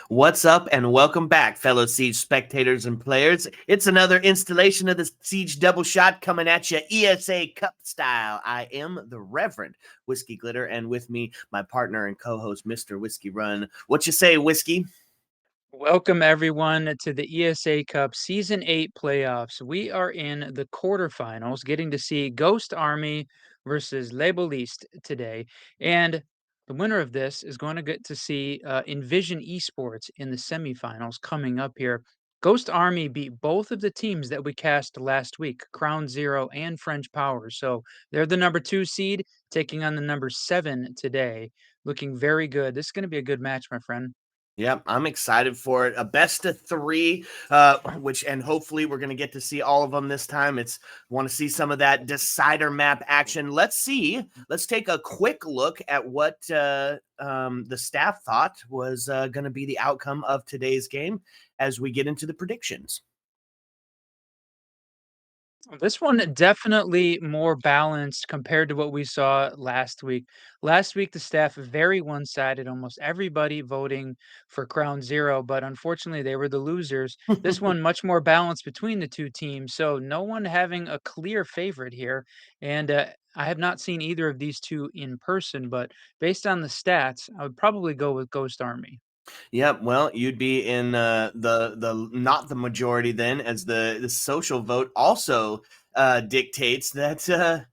What's up, and welcome back, fellow Siege spectators and players. It's another installation of the Siege Double Shot coming at you, ESA Cup style. I am the Reverend Whiskey Glitter, and with me, my partner and co-host, Mr. Whiskey Run. What you say, Whiskey? Welcome everyone to the ESA Cup Season 8 playoffs. We are in the quarterfinals, getting to see Ghost Army versus Les Boulistes today. And the winner of this is going to get to see Envision Esports in the semifinals coming up here. Ghost Army beat both of the teams that we cast last week, Crown Zero and French Power. So they're the number 2 seed, taking on the number 7 today. Looking very good. This is going to be a good match, my friend. Yep, I'm excited for it. A best of three, and hopefully we're going to get to see all of them this time. Want to see some of that decider map action. Let's see. Let's take a quick look at what the staff thought was going to be the outcome of today's game as we get into the predictions. This one definitely more balanced compared to what we saw last week. Last week, the staff very one-sided, almost everybody voting for Crown Zero, but unfortunately, they were the losers. This one much more balanced between the two teams, so no one having a clear favorite here. And I have not seen either of these two in person, but based on the stats, I would probably go with Ghost Army. Yep. Well, you'd be in the not the majority then, as the social vote also dictates that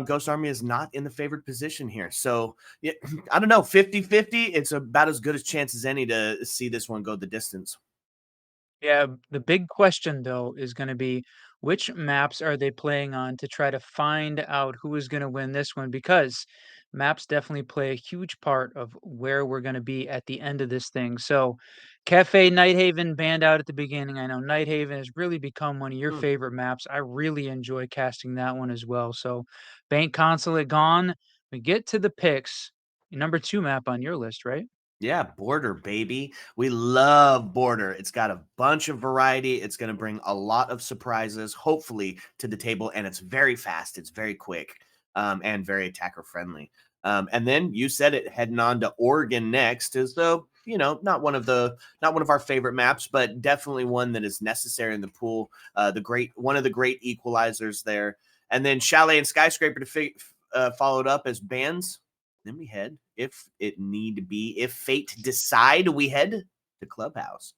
Ghost Army is not in the favored position here. So yeah, I don't know, 50-50. It's about as good a chance as any to see this one go the distance. Yeah, the big question though is going to be which maps are they playing on to try to find out who is going to win this one because maps definitely play a huge part of where we're going to be at the end of this thing. So, Cafe Nighthaven banned out at the beginning. I know Nighthaven has really become one of your Hmm. favorite maps. I really enjoy casting that one as well. So, Bank Consulate gone. We get to the picks. Number 2 map on your list, right? Yeah, Border, baby. We love Border. It's got a bunch of variety. It's going to bring a lot of surprises, hopefully, to the table. And it's very fast. It's very quick, and very attacker friendly. And then you said it, heading on to Oregon next, is though not one of our favorite maps, but definitely one that is necessary in the pool. One of the great equalizers there. And then Chalet and Skyscraper followed up as bands. Then we head, if it need be, if fate decide, we head to Clubhouse.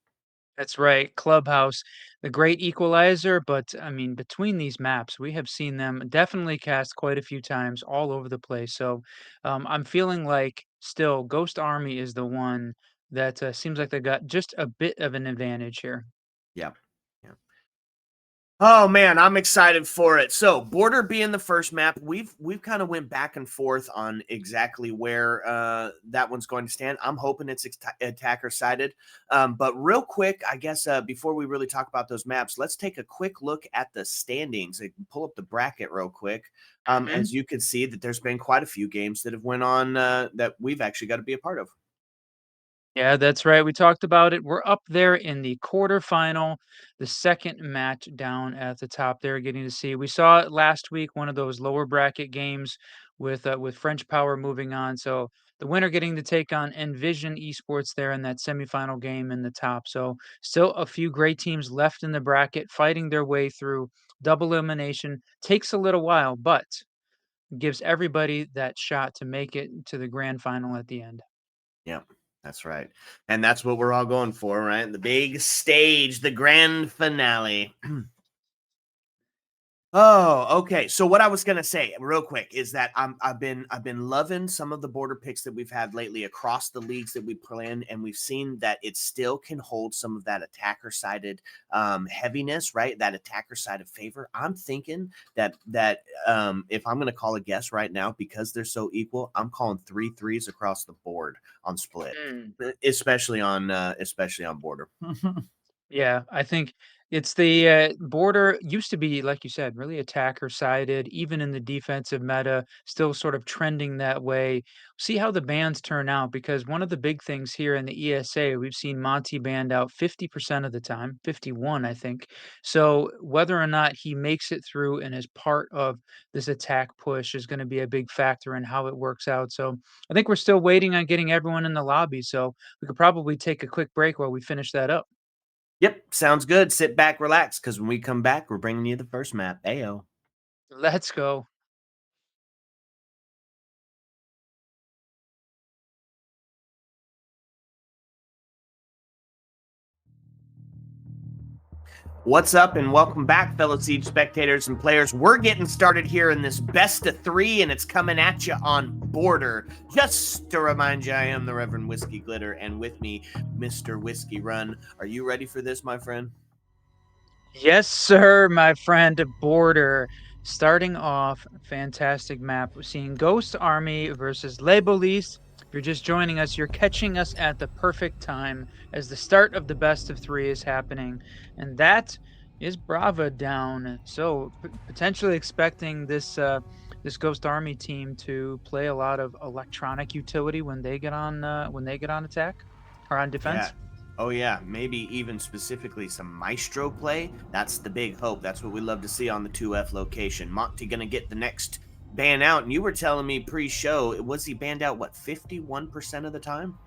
That's right, Clubhouse, the great equalizer, but I mean, between these maps, we have seen them definitely cast quite a few times all over the place. So I'm feeling like still Ghost Army is the one that seems like they got just a bit of an advantage here. Yeah. Yeah. Oh man, I'm excited for it. So, Border being the first map, we've kind of went back and forth on exactly where that one's going to stand. I'm hoping it's attacker sided. But real quick, I guess before we really talk about those maps, let's take a quick look at the standings. Pull up the bracket real quick. Mhm. As you can see, that there's been quite a few games that have went on that we've actually got to be a part of. Yeah, that's right. We talked about it. We're up there in the quarterfinal, the second match down at the top there, getting to see. We saw it last week, one of those lower bracket games with French Power moving on. So the winner getting to take on Envision Esports there in that semifinal game in the top. So still a few great teams left in the bracket, fighting their way through. Double elimination takes a little while, but gives everybody that shot to make it to the grand final at the end. Yeah, that's right. And that's what we're all going for, right? The big stage, the grand finale. Oh, okay. So what I was gonna say, real quick, is that I've been loving some of the border picks that we've had lately across the leagues that we play in, and we've seen that it still can hold some of that attacker sided heaviness, right? That attacker side of favor. I'm thinking that if I'm gonna call a guess right now, because they're so equal, I'm calling 3 3s across the board on split, especially on border. Yeah, I think it's the border used to be, like you said, really attacker sided, even in the defensive meta, still sort of trending that way. See how the bans turn out because one of the big things here in the ESA, we've seen Monty banned out 50% of the time, 51, I think. So whether or not he makes it through and is part of this attack push is going to be a big factor in how it works out. So I think we're still waiting on getting everyone in the lobby. So we could probably take a quick break while we finish that up. Yep, sounds good. Sit back, relax, because when we come back, we're bringing you the first map. Ayo. Let's go. What's up, and welcome back, fellow Siege spectators and players. We're getting started here in this best of three, and it's coming at you on Border. Just to remind you, I am the Reverend Whiskey Glitter, and with me, Mr. Whiskey Run. Are you ready for this, my friend? Yes, sir, my friend. Border. Starting off, fantastic map. We're seeing Ghost Army versus Les Boulistes. If you're just joining us, you're catching us at the perfect time as the start of the best of three is happening. And that is Brava down. So potentially expecting this Ghost Army team to play a lot of electronic utility when they get on attack or on Yeah. defense. Oh, yeah. Maybe even specifically some Maestro play. That's the big hope. That's what we love to see on the 2F location. Monty going to get the next ban out. And you were telling me pre show, was he banned out, what, 51% of the time?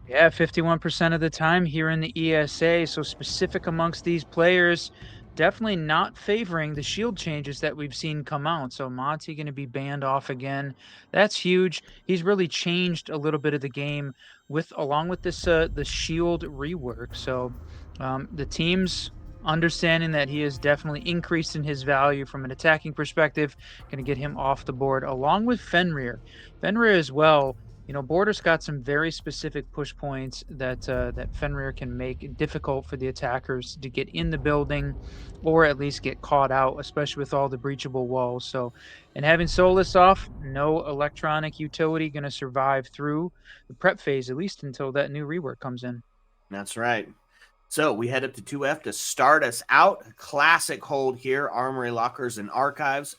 Yeah, 51% of the time here in the ESA. So specific amongst these players, definitely not favoring the shield changes that we've seen come out. So Monty going to be banned off again. That's huge. He's really changed a little bit of the game with along with this the shield rework. So the teams understanding that he has definitely increased in his value from an attacking perspective, going to get him off the board along with Fenrir. Fenrir as well, Border's got some very specific push points that Fenrir can make it difficult for the attackers to get in the building, or at least get caught out, especially with all the breachable walls. So, and having Solus off, no electronic utility going to survive through the prep phase, at least until that new rework comes in. That's right. So we head up to 2F to start us out. Classic hold here, Armory Lockers and Archives.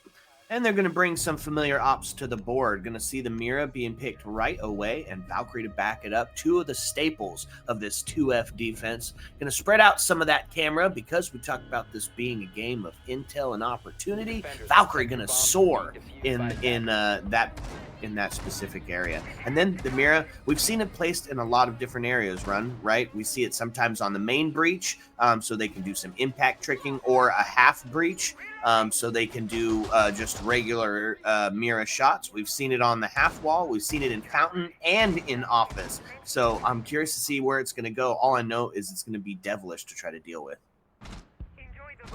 And they're going to bring some familiar ops to the board. Going to see the Mira being picked right away and Valkyrie to back it up. Two of the staples of this 2F defense. Going to spread out some of that camera because we talked about this being a game of intel and opportunity. Valkyrie going to soar in that specific area. And then the Mira, we've seen it placed in a lot of different areas, right? We see it sometimes on the main breach, so they can do some impact tricking, or a half breach, so they can do just regular Mira shots. We've seen it on the half wall. We've seen it in Fountain and in Office. So I'm curious to see where it's going to go. All I know is it's going to be devilish to try to deal with.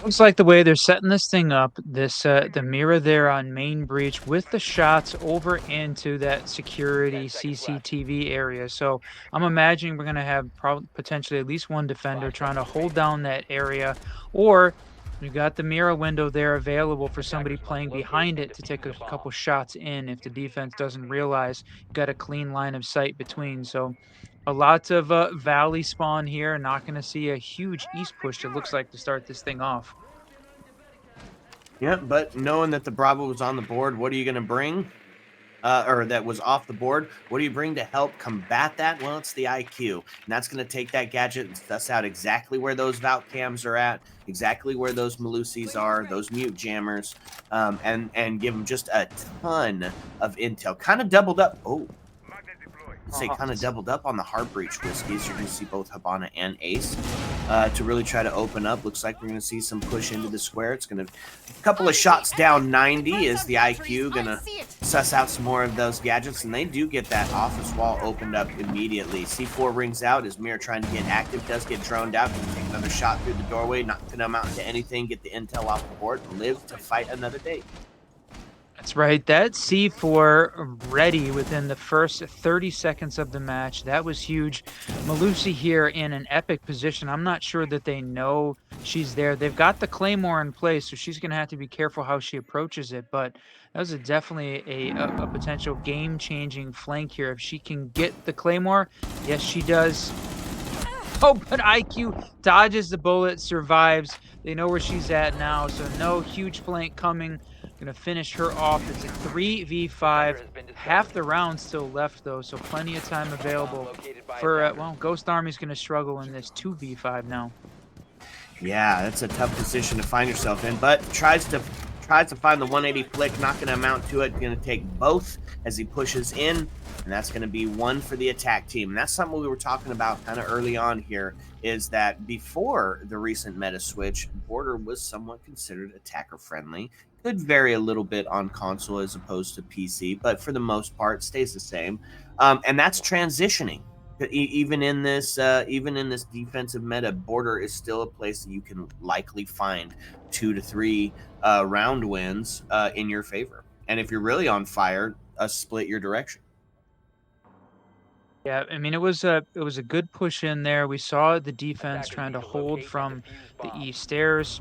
Looks like the way they're setting this thing up, this the mirror there on main breach with the shots over into that security CCTV area. So I'm imagining we're gonna have potentially at least one defender trying to hold down that area, or you got the mirror window there available for somebody playing behind it to take a couple shots in if the defense doesn't realize you got a clean line of sight between. So a lot of valley spawn here. Not going to see a huge east push, it looks like, to start this thing off. Yeah, but knowing that the Bravo was on the board, what are you going to bring? Or that was off the board. What do you bring to help combat that? Well, it's the IQ. And that's going to take that gadget and suss out exactly where those Valk cams are at, exactly where those Malusis are, those mute jammers, and give them just a ton of intel. Kind of doubled up. Oh, say kind of doubled up on the hard breach whiskeys. You're going to see both Habana and Ace to really try to open up. Looks like we're going to see some push into the square. It's going to a couple of shots down 90 is the IQ going to suss out some more of those gadgets, and they do get that office wall opened up immediately. C4 rings out as Mir trying to get active, does get droned out, can take another shot through the doorway, not going to amount to anything, get the intel off the board, and live to fight another day. That's right. That C4 ready within the first 30 seconds of the match. That was huge. Malusi here in an epic position. I'm not sure that they know she's there. They've got the Claymore in place, so she's going to have to be careful how she approaches it. But that was definitely a potential game-changing flank here. If she can get the Claymore, yes, she does. Oh, but IQ dodges the bullet, survives. They know where she's at now, so no huge flank coming. Gonna finish her off. It's a Diffunder 3v5. has been Half discovered. the round still left though, so plenty of time Bomb available located by for attackers. well, Ghost Army's gonna struggle in this 2v5 now. Yeah, that's a tough position to find yourself in, but tries to find the 180 flick, not going to amount to it. Going to take both as he pushes in, and that's going to be one for the attack team. And that's something we were talking about kind of early on here. Is that before the recent meta switch, Border was somewhat considered attacker friendly. Could vary a little bit on console as opposed to PC, but for the most part, stays the same. And that's transitioning. Even in this defensive meta, Border is still a place that you can likely find 2 to 3 round wins in your favor. And if you're really on fire, split your direction. Yeah, I mean it was a good push in there. We saw the defense Attackers trying need to to hold locate and from defuse the bomb. east stairs,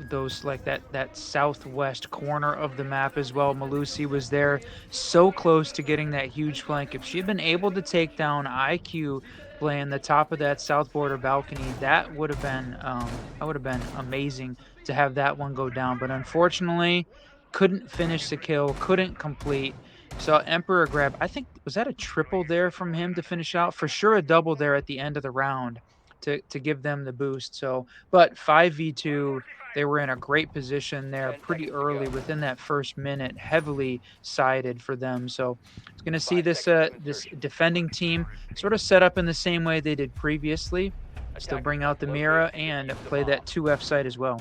those like that southwest corner of the map as well. Malusi was there, so close to getting that huge flank. If she had been able to take down IQ playing the top of that south border balcony, that would have been amazing to have that one go down. But unfortunately, couldn't finish the kill, couldn't complete. Saw Emperor grab, I think, was that a triple there from him to finish out? For sure, a double there at the end of the round to give them the boost. So, but 5v2, they were in a great position there 10 pretty seconds to early go. within that first minute, heavily sided for them. So, it's going to see 5 this seconds to this insertion. defending team sort of set up in the same way they did previously. Still Attackers bring out must the locate Mira and and defuse the play that bomb. 2F site as well.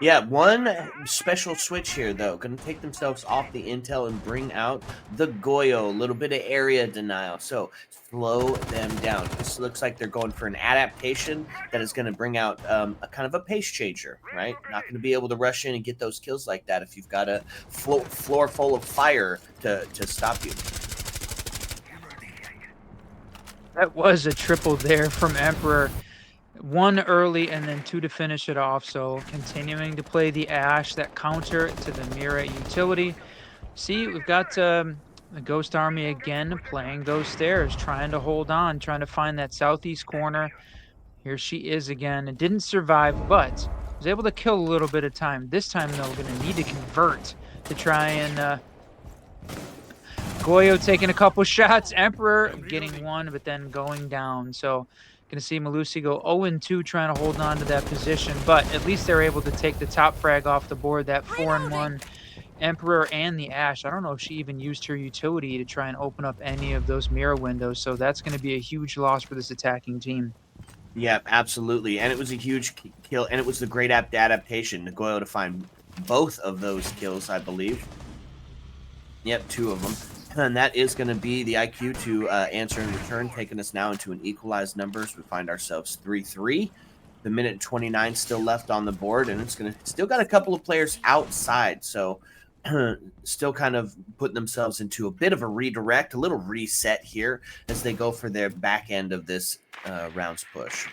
Yeah, one special switch here though, going to take themselves off the intel and bring out the Goyo, a little bit of area denial. So slow them down. This looks like they're going for an adaptation that is going to bring out a kind of a pace changer, right? Not going to be able to rush in and get those kills like that if you've got a floor full of fire to stop you. That was a triple there from Emperor. One early and then two to finish it off. So continuing to play the Ash, that counter to the Mira utility. See, we've got the Ghost Army again playing those stairs, trying to hold on, trying to find that southeast corner. Here she is again. It didn't survive, but was able to kill a little bit of time. This time, though, we're going to need to convert to try and Goyo taking a couple shots, Emperor getting one, but then going down. So gonna see Malusi go 0-2 trying to hold on to that position, but at least they're able to take the top frag off the board, that 4-1 Emperor and the Ash. I don't know if she even used her utility to try and open up any of those mirror windows, so that's gonna be a huge loss for this attacking team. Yeah, absolutely. And it was a huge kill, and it was the great adaptation to Goyo to find both of those kills, I believe. Yep, two of them. And that is going to be the IQ to answer in return, taking us now into an equalized numbers. We find ourselves 3-3. The minute 29 still left on the board, and it's going to still got a couple of players outside. So still kind of putting themselves into a bit of a redirect, a little reset here as they go for their back end of this rounds push.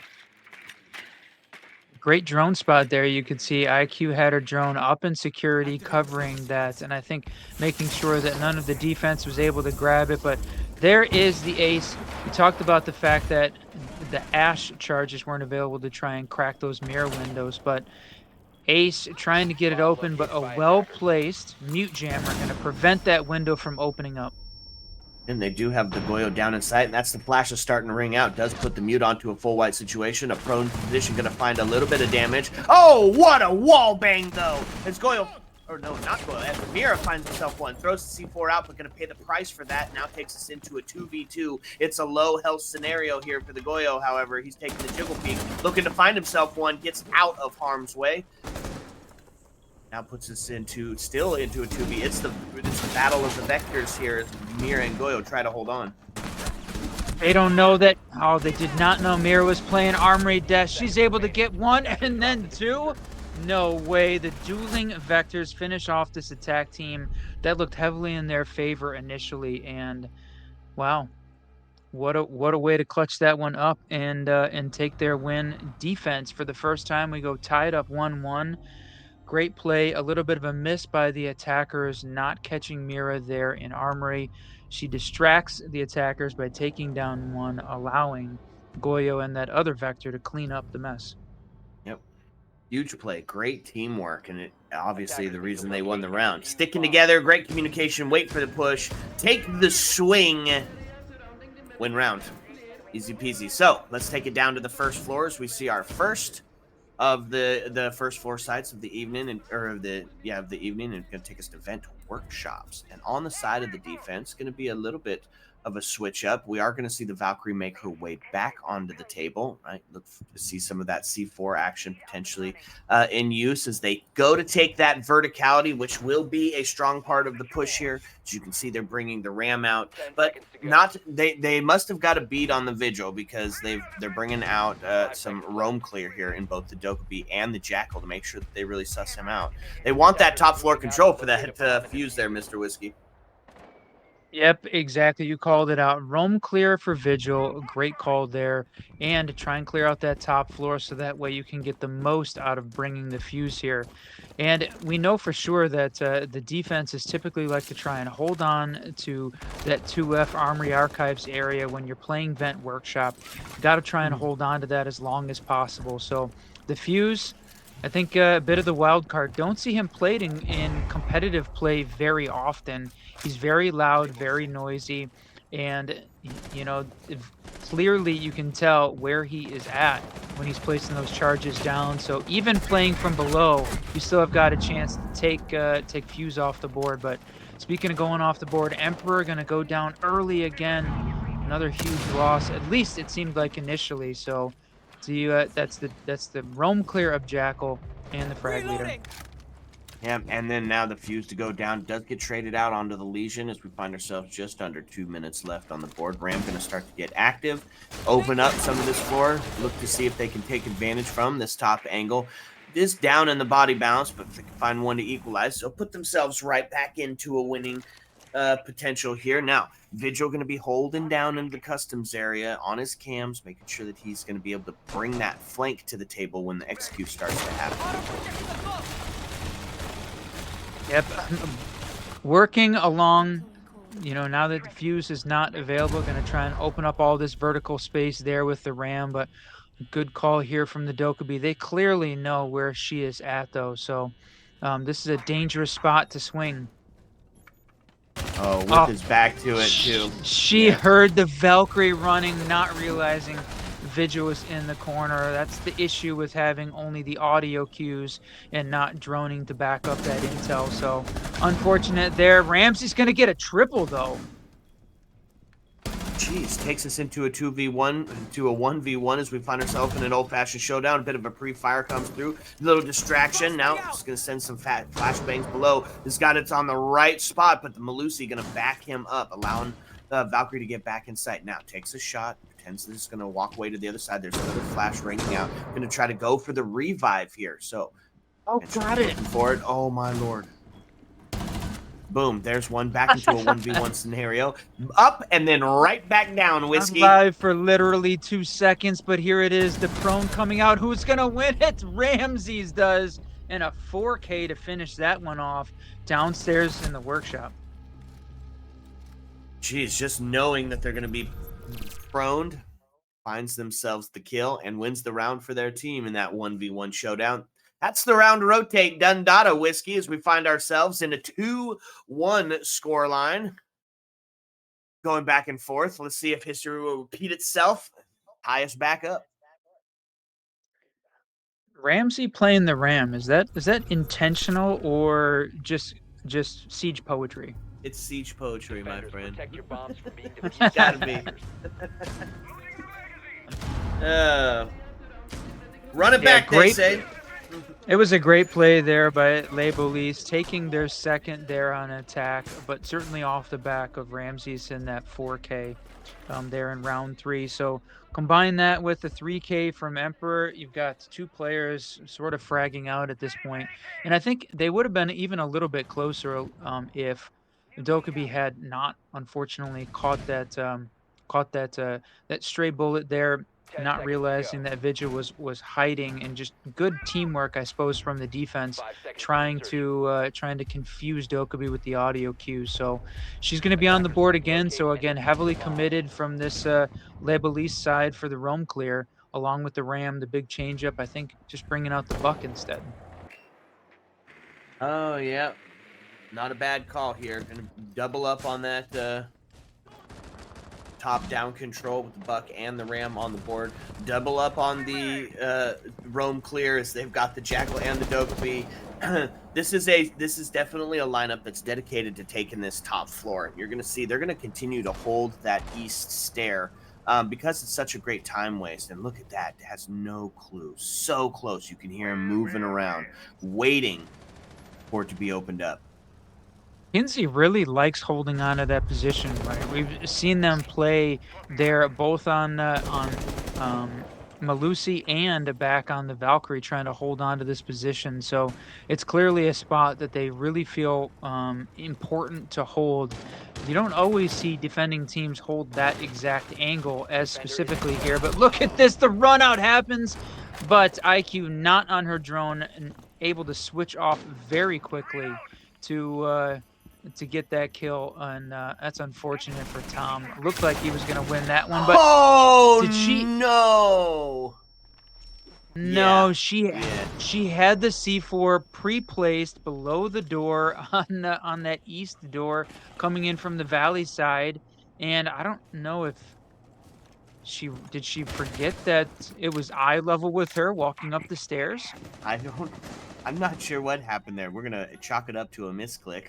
Great drone spot there. You could see IQ had her drone up in security, covering that, and I think making sure that none of the defense was able to grab it. But there is the ace. We talked about the fact that the Ash charges weren't available to try and crack those mirror windows, but Ace trying to get it Bomb open, but located a by attackers. well-placed mute jammer going to prevent that window from opening up. And they do have the Goyo down in sight, and that's the flash is starting to ring out. Does put the mute onto a full white situation. A prone position going to find a little bit of damage. Oh, what a wall bang, though. As Goyo, or no, not Goyo, as Mira finds himself one. Throws the C4 out, but going to pay the price for that. Now takes us into a 2v2. It's a low health scenario here for the Goyo, however. He's taking the jiggle peek, looking to find himself one. Gets out of harm's way. Now puts us still into a 2v. It's the battle of the vectors here as Mira and Goyo try to hold on. They don't know that. Oh, they did not know Mira was playing Armory Death. She's able to get one and then two. No way. The dueling vectors finish off this attack team that looked heavily in their favor initially. And wow, what a way to clutch that one up and take their win. Defense for the first time. We go tied up 1-1. Great play, a little bit of a miss by the attackers, not catching Mira there in Armory. She distracts the attackers by taking down one, allowing Goyo and that other vector to clean up the mess. Yep. Huge play, great teamwork, and it obviously Attackers the need to reason they won locate the and round. defuse Sticking bombs. together, great communication, wait for the push, take the swing, win round. Easy peasy. So let's take it down to the first floors. We see our first of the first floor sites of the evening and or of the evening, and going to take us to vent workshops. And on the side of the defense, going to be a little bit of a switch up. We are going to see the Valkyrie make her way back onto the table, right? Look to see some of that C4 action potentially in use as they go to take that verticality, which will be a strong part of the push here. As you can see, they're bringing the ram out, 10 but seconds to go. not they must have got a beat on the vigil because they're bringing out some roam clear here in both the Dokkaebi and the Jackal to make sure that they really suss him out. They want that Attackers are top floor moving out to control for locate a that bomb and fuse defuse there, it. Mr. Whiskey. Yep, exactly. You called it out. Roam clear for Vigil. Great call there. And try and clear out that top floor so that way you can get the most out of bringing the fuse here. And we know for sure that the defenses typically like to try and hold on to that 2F Armory Archives area when you're playing Vent Workshop. Got to try and hold on to that as long as possible. So the fuse, I think a bit of the wild card. Don't see him played in competitive play very often. He's very loud, very noisy, and clearly you can tell where he is at when he's placing those charges down. So even playing from below, you still have got a chance to take Fuse off the board. But speaking of going off the board, Emperor going to go down early again. Another huge loss. At least it seemed like initially. So, that's the roam clear of Jackal and the frag leader. Yeah, and then now the fuse to go down does get traded out onto the Legion as we find ourselves just under 2 minutes left on the board. Ram going to start to get active, open up some of this floor, look to see if they can take advantage from this top angle. It is down in the body balance, but if they can find one to equalize, so put themselves right back into a winning potential here. Now, Vigil going to be holding down into the customs area on his cams, making sure that he's going to be able to bring that flank to the table when the execute starts to happen. Yep. Working along, now that the fuse is not available, going to try and open up all this vertical space there with the ram. But good call here from the Dokkaebi. They clearly know where she is at, though. So this is a dangerous spot to swing. Oh, with Oh, his back to it too. she Yeah. heard the Valkyrie running, not realizing Vigil was in the corner. That's the issue with having only the audio cues and not droning to back up that intel. So unfortunate there. Ramsey's going to get a triple, though. Jeez, takes us into a 2v1, to a 1v1 as we find ourselves in an old-fashioned showdown. A bit of a pre-fire comes through. Little distraction. Now it's going to send some fat flashbangs below. This got it on the right spot, but the Malusi going to back him up, allowing Valkyrie to get back in sight. Now takes a shot, pretends that it's going to walk away to the other side. There's another flash ringing out. Going to try to go for the revive here. So, Oh, got it. looking for it. Oh, my Lord. Boom, there's one back into a 1v1 scenario. Up and then right back down, Whiskey. Live for literally 2 seconds, but here it is. The prone coming out. Who's going to win it? Ramses does. And a 4K to finish that one off downstairs in the workshop. Jeez, just knowing that they're going to be proned, finds themselves the kill and wins the round for their team in that 1v1 showdown. That's the round rotate done data, Whiskey, as we find ourselves in a 2-1 scoreline. Going back and forth. Let's see if history will repeat itself. Tie us back up. Ramsey playing the Ram, is that intentional or just siege poetry? It's siege poetry, my Defenders, friend. protect your bombs from being defused. Gotta be. Run it Yeah, back, they say. It was a great play there by Les Boulistes, taking their second there on attack, but certainly off the back of Ramses in that 4K there in round 3. So combine that with the 3K from Emperor, you've got two players sort of fragging out at this point. And I think they would have been even a little bit closer if Dokkaebi had not unfortunately caught that that stray bullet there. not realizing that Vigil was hiding, and just good teamwork, I suppose, from the defense, trying to confuse Dokkaebi with the audio cues. So she's going to be on the board again. So again, heavily committed from this Le Boulistes side for the roam clear, along with the Ram, the big changeup. I think just bringing out the Buck instead. Oh, yeah. Not a bad call here. Gonna double up on that top-down control with the Buck and the Ram on the board. Double up on the roam clear as they've got the Jackal and the Dokkaebi. This is definitely a lineup that's dedicated to taking this top floor. You're gonna see they're gonna continue to hold that east stair because it's such a great time waste. And look at that; it has no clue. So close, you can hear him moving around, waiting for it to be opened up. Kinsey really likes holding on to that position, right? We've seen them play there both on Malusi and back on the Valkyrie, trying to hold on to this position. So it's clearly a spot that they really feel important to hold. You don't always see defending teams hold that exact angle as specifically here, but look at this. The run out happens, but IQ not on her drone and able to switch off very quickly to get that kill, and that's unfortunate for Tom. Looked like he was gonna win that one, but Oh did she? no! Yeah, No, yeah. she had the C4 pre-placed below the door on that east door coming in from the valley side, and I don't know if she forget that it was eye level with her walking up the stairs? I don't. I'm not sure what happened there. We're gonna chalk it up to a misclick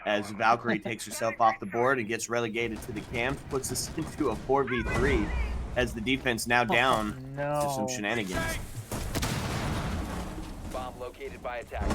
as Valkyrie takes herself off the board and gets relegated to the camps, puts us into a 4v3 as the defense now Oh down to some no. shenanigans. Bomb located by attack.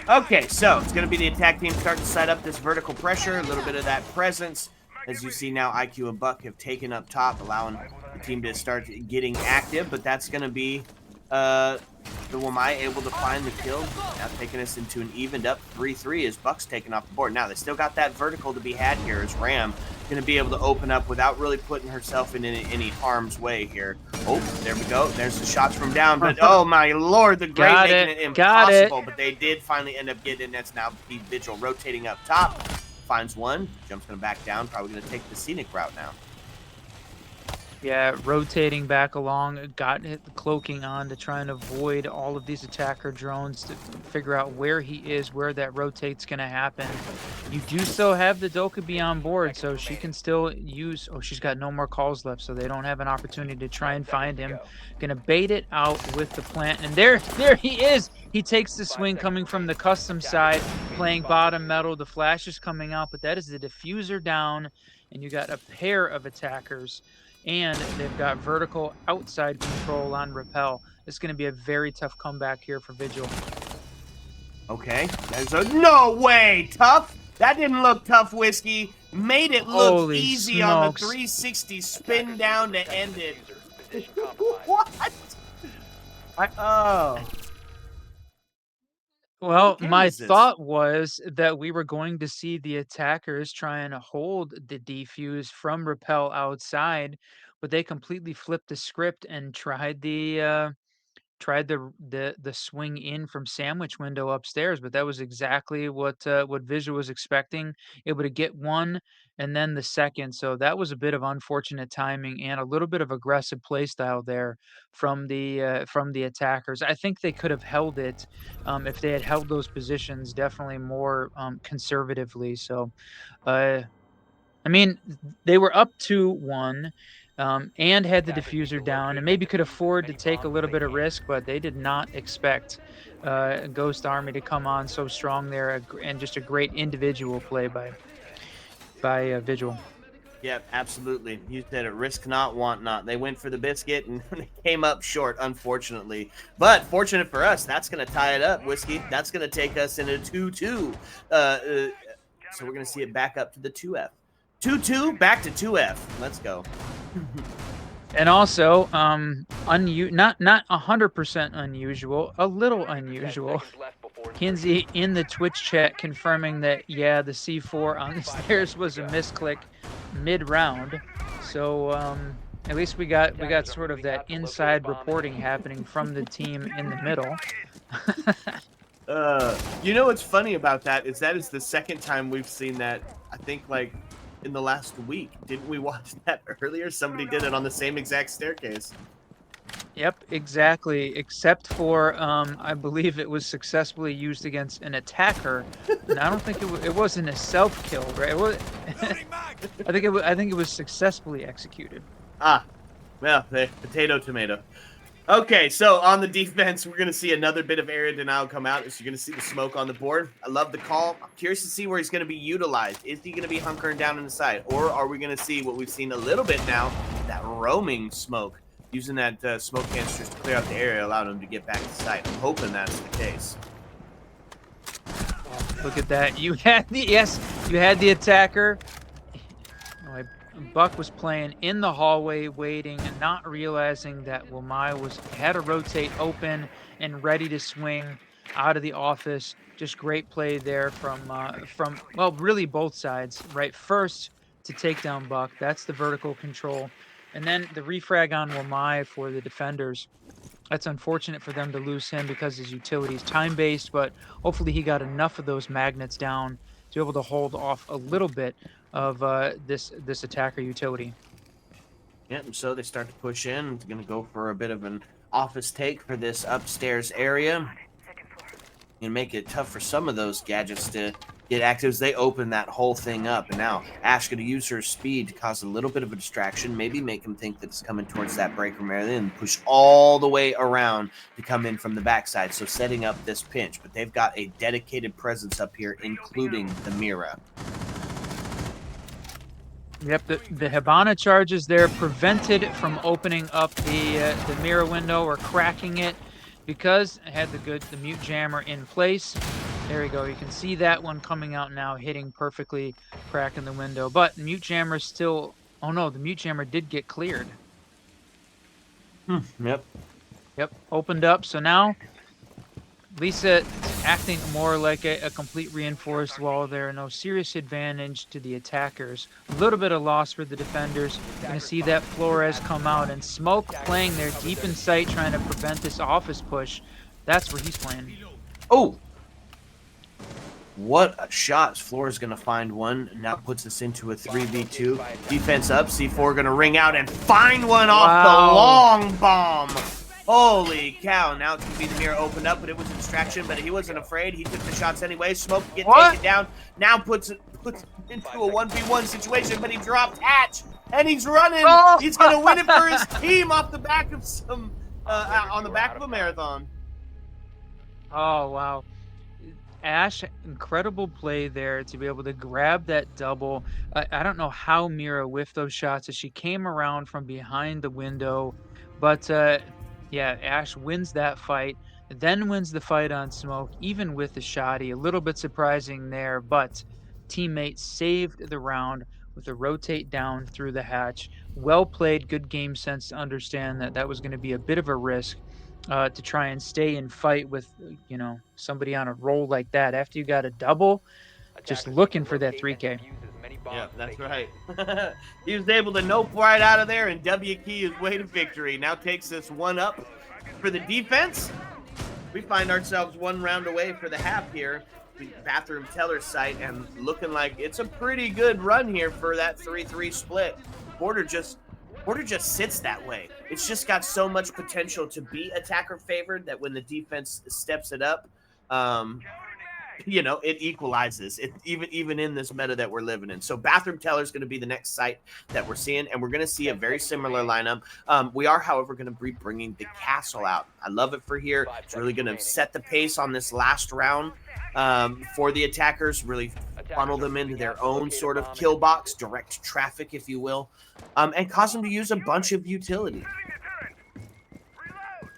Okay, so it's going to be the attack team starting to set up this vertical pressure, a little bit of that presence. As you see now, IQ and Buck have taken up top, allowing the team to start getting active, but that's going to be the Wamai able to find the kill, now taking us into an evened up 3-3 as Buck's taken off the board. Now, they still got that vertical to be had here as Ram going to be able to open up without really putting herself in any harm's way here. Oh, there we go. There's the shots from down, but oh my lord, the Great Got making it. it Got it. impossible, but they did finally end up getting it. That's now the Vigil rotating up top, finds one, Jump's going to back down, probably going to take the scenic route now. Yeah, rotating back along, got it, cloaking on to try and avoid all of these attacker drones to figure out where he is, where that rotate's going to happen. You do still have the Dokkaebi on board, so she can still use. Oh, she's got no more calls left, so they don't have an opportunity to try and find him. Going to bait it out with the plant, and there he is. He takes the swing coming from the custom side, playing bottom metal. The flash is coming out, but that is the diffuser down, and you got a pair of attackers, and they've got vertical outside control on repel. It's going to be a very tough comeback here for Vigil. Okay, there's a no way tough. That didn't look tough, Whiskey. Made it look Holy easy on the smokes. 360 spin down to end it. Position compromised. What? Oh. Well, What game my is this? thought was that we were going to see the attackers try and hold the defuse from repel outside, but they completely flipped the script and tried the swing in from sandwich window upstairs, but that was exactly what Visual was expecting, able to get one and then the second. So that was a bit of unfortunate timing and a little bit of aggressive play style there from the attackers. I think they could have held it if they had held those positions definitely more conservatively. So uh, I mean, they were up 2-1, and had the Attackers need to diffuser down, and locate and maybe could defuse as afford to many take a bombs as little they bit of can. risk, but they did not expect Ghost Army to come on so strong there, and just a great individual play by Vigil. Yep, absolutely. You said it. Risk not, want not. They went for the biscuit and they came up short, unfortunately. But fortunate for us, that's going to tie it up, Whiskey. That's going to take us into 2-2. So we're going to see it back up to the 2F. 2-2, back to 2F. Let's go. And also, not 100% unusual, a little 10 unusual. seconds left before Kinsey in the Twitch chat confirming that, yeah, the C4 on the stairs was a misclick mid-round. So, At least we got sort of that inside reporting happening from the team in the middle. You know what's funny about that is the second time we've seen that. I think like in the last week. Didn't we watch that earlier? Somebody did it on the same exact staircase. Yep, exactly. Except for, I believe it was successfully used against an attacker, and I don't think it wasn't a self kill, right? It was, I think it was successfully executed. Ah, well, potato tomato. Okay, so on the defense, we're going to see another bit of area denial come out. So you're going to see the smoke on the board. I love the call. I'm curious to see where he's going to be utilized. Is he going to be hunkering down on the side? Or are we going to see what we've seen a little bit now, that roaming smoke, using that smoke canisters to clear out the area, allowing him to get back to site? I'm hoping that's the case. Look at that. You had the attacker. Oh, Buck was playing in the hallway, waiting and not realizing that Wilmai had to rotate open and ready to swing out of the office. Just great play there from well, really both sides. Right, first to take down Buck. That's the vertical control, and then the refrag on Wilmai for the defenders. That's unfortunate for them to lose him because his utility is time based, but hopefully he got enough of those magnets down to be able to hold off a little bit of this attacker utility. Yep, and so they start to push in. It's going to go for a bit of an office take for this upstairs area. And make it tough for some of those gadgets to get active as they open that whole thing up. And now Ash going to use her speed to cause a little bit of a distraction, maybe make him think that it's coming towards that breaker area, and push all the way around to come in from the backside. So setting up this pinch, but they've got a dedicated presence up here, including the Mira. Yep, the Hibana charges there prevented from opening up the mirror window or cracking it because it had the mute jammer in place. There we go. You can see that one coming out now, hitting perfectly, cracking the window. But mute jammer still. Oh no, the mute jammer did get cleared. Yep. Yep, opened up. So now Lisa acting more like a complete reinforced wall there. No serious advantage to the attackers. A little bit of loss for the defenders. You're going to see that Flores come out, and Smoke playing there deep in sight, trying to prevent this office push. That's where he's playing. Oh! What a shot. Flores going to find one. Now puts us into a 3v2. Defense up. C4 going to ring out and find one off the long bomb. Holy cow. Now it's going to be the mirror opened up, but it was a distraction, but he wasn't afraid. He took the shots anyway. Smoke to get taken down. Now puts it into a 1v1 situation, but he dropped Hatch, and he's running. Oh! He's going to win it for his team off the back of some, on the back of a marathon. Oh, wow. Ash, incredible play there to be able to grab that double. I don't know how Mira whiffed those shots as she came around from behind the window, but yeah, Ash wins that fight, then wins the fight on Smoke, even with the shotty. A little bit surprising there, but teammate saved the round with a rotate down through the hatch. Well played, good game sense to understand that that was going to be a bit of a risk. To try and stay and fight with, somebody on a roll like that after you got a double, just looking for that 3K. Yeah, that's right. He was able to nope right out of there and W key his way to victory. Now takes us one up for the defense. We find ourselves one round away for the half here. Bathroom teller site, and looking like it's a pretty good run here for that 3-3 split. Border just sits that way. It's just got so much potential to be attacker favored that when the defense steps it up, it equalizes it even in this meta that we're living in. So Bathroom Teller is going to be the next site that we're seeing, and we're going to see a very similar lineup. We are, however, going to be bringing the castle out. I love it for here. It's really going to set the pace on this last round for the attackers, really funnel them into their own sort of kill box, direct traffic, if you will, and cause them to use a bunch of utility.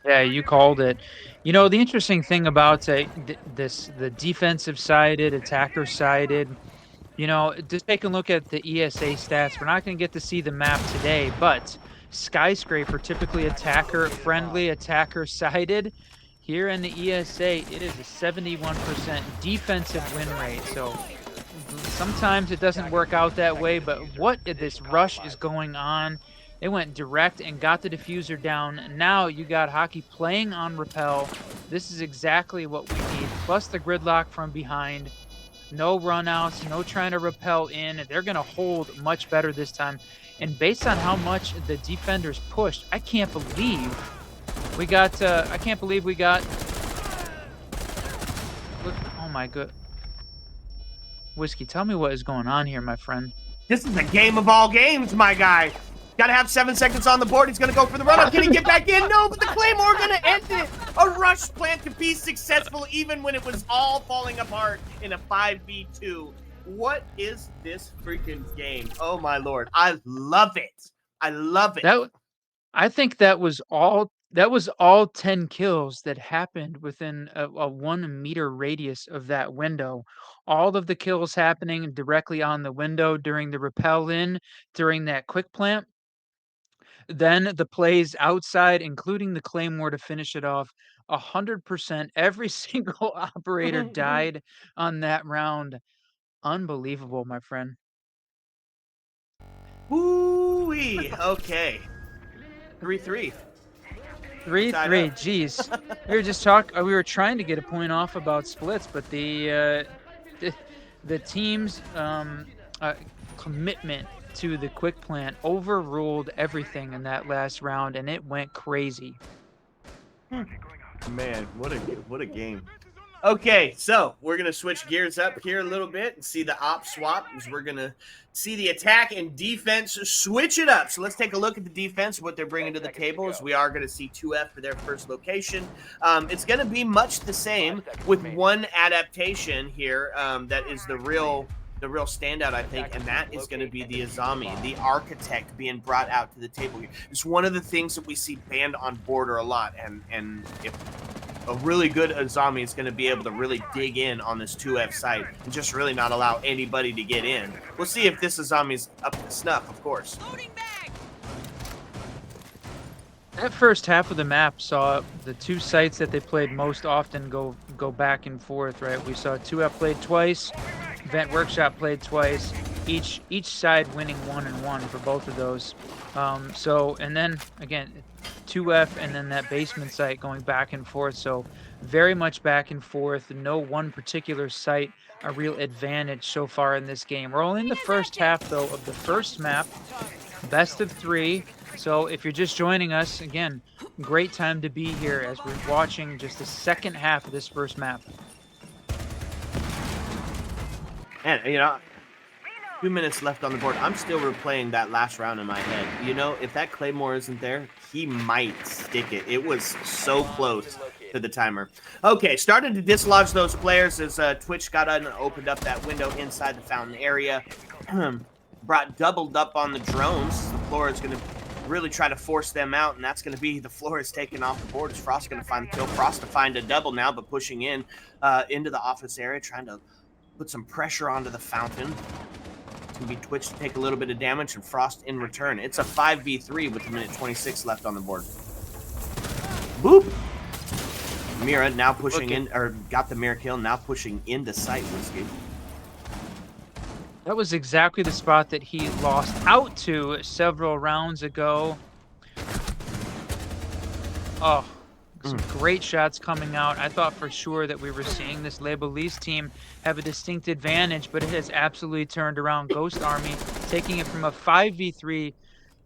Yeah, you called it. The interesting thing about the defensive sided, attacker sided, just take a look at the ESA stats. We're not going to get to see the map today, but Skyscraper, typically attacker friendly, attacker sided. Here in the ESA, it is a 71% defensive win rate. So sometimes it doesn't work out that way, but what this rush is going on They went direct and got the diffuser down. Now you got hockey playing on repel. This is exactly what we need. Plus the gridlock from behind. No runouts, no trying to repel in. They're going to hold much better this time. And based on how much the defenders pushed, I can't believe we got. I can't believe we got. Look, oh my good whiskey. Tell me what is going on here, my friend. This is a game of all games, my guy. Got to have 7 seconds on the board. He's going to go for the run up. Can he get back in? No, but the Claymore going to end it. A rush plant to be successful even when it was all falling apart in a 5v2. What is this freaking game? Oh, my Lord. I love it. I love it. That I think that was all 10 kills that happened within a 1 meter radius of that window. All of the kills happening directly on the window during the repel in, during that quick plant. Then the plays outside, including the claymore to finish it off. 100%. Every single operator died on that round. Unbelievable, my friend. Woo-wee. Okay. 3-3. 3-3. Geez. We were trying to get a point off about splits, but the, the team's commitment to the quick plant overruled everything in that last round, and it went crazy. Man, what a game. Okay, so we're gonna switch gears up here a little bit and see the op swap. As we're gonna see the attack and defense switch it up. So let's take a look at the defense, what they're bringing to the table. As we are gonna see 2F for their first location. It's gonna be much the same with one adaptation here. That is the real standout, I think, and that is going to be the Azami, the architect being brought out to the table here. It's one of the things that we see banned on border a lot, and if a really good Azami is going to be able to really dig in on this 2F site and just really not allow anybody to get in. We'll see if this Azami's up to snuff, of course. That first half of the map saw the two sites that they played most often go back and forth, right? We saw 2F played twice, Vent Workshop played twice, each side winning 1-1 for both of those. And then again, 2F and then that basement site going back and forth. So very much back and forth. No one particular site a real advantage so far in this game. We're only in the first half though of the first map, best of 3. So if you're just joining us, again, great time to be here as we're watching just the second half of this first map. And, 2 minutes left on the board. I'm still replaying that last round in my head. If that Claymore isn't there, he might stick it. It was so close to the timer. Okay, started to dislodge those players as Twitch got on and opened up that window inside the fountain area. Brought doubled up on the drones. The floor is going to really try to force them out, and that's going to be the floor is taken off the board. Is Frost going to find the kill? Frost to find a double now, but pushing in into the office area, trying to put some pressure onto the fountain. It's going to be Twitch to take a little bit of damage, and Frost in return. It's a 5v3 with a minute 26 left on the board. Boop! Mira now pushing in, or got the mirror kill, now pushing into sight, Whiskey. That was exactly the spot that he lost out to several rounds ago. Oh, some great shots coming out. I thought for sure that we were seeing this Le Boulistes team have a distinct advantage, but it has absolutely turned around. Ghost Army taking it from a 5v3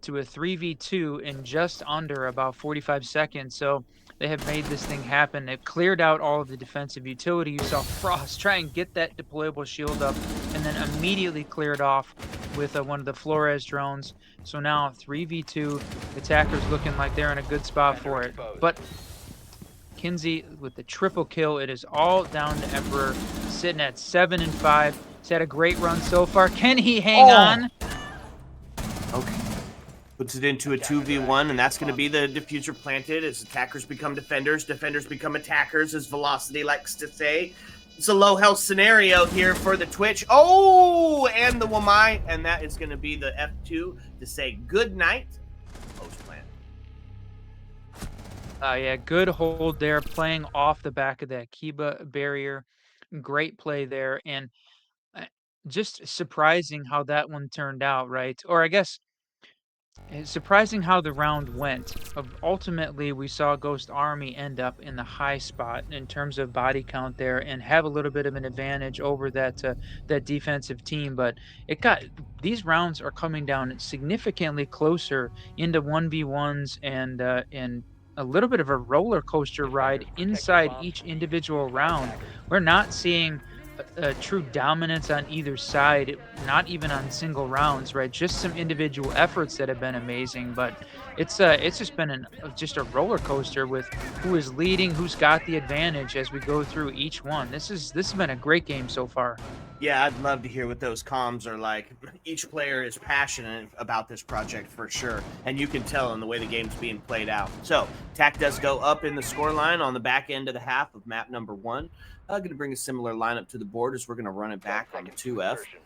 to a 3v2 in just under about 45 seconds. So they have made this thing happen. They've cleared out all of the defensive utility. You saw Frost try and get that deployable shield up and then immediately cleared off with one of the Flores drones. So now 3v2, attackers looking like they're in a good spot for it. But Kinsey with the triple kill. It is all down to Emperor, sitting at 7-5. He's had a great run so far. Can he hang on? Okay. Puts it into a 2v1, and that's going to be the diffuser planted as attackers become defenders become attackers, as Velocity likes to say. It's a low health scenario here for the Twitch. Oh, and the Wamai, and that is going to be the F2 to say good night. Post plant. Yeah, good hold there, playing off the back of that Kiba barrier. Great play there, and just surprising how that one turned out, right? Or I guess It's surprising how the round went. Ultimately, we saw Ghost Army end up in the high spot in terms of body count there and have a little bit of an advantage over that defensive team. But it got these rounds are coming down significantly closer into 1v1s and a little bit of a roller coaster ride Defenders, protect your inside bombs each from individual round. attackers. We're not seeing a true dominance on either side, not even on single rounds, right? Just some individual efforts that have been amazing, but it's just been just a roller coaster with who is leading, who's got the advantage as we go through each one. This has been a great game so far. Yeah, I'd love to hear what those comms are like. Each player is passionate about this project for sure, and you can tell in the way the game's being played out. So, TAC does go up in the scoreline on the back end of the half of map number 1. Going to bring a similar lineup to the board as we're going to run it 12 back on the seconds to 2F. insertion.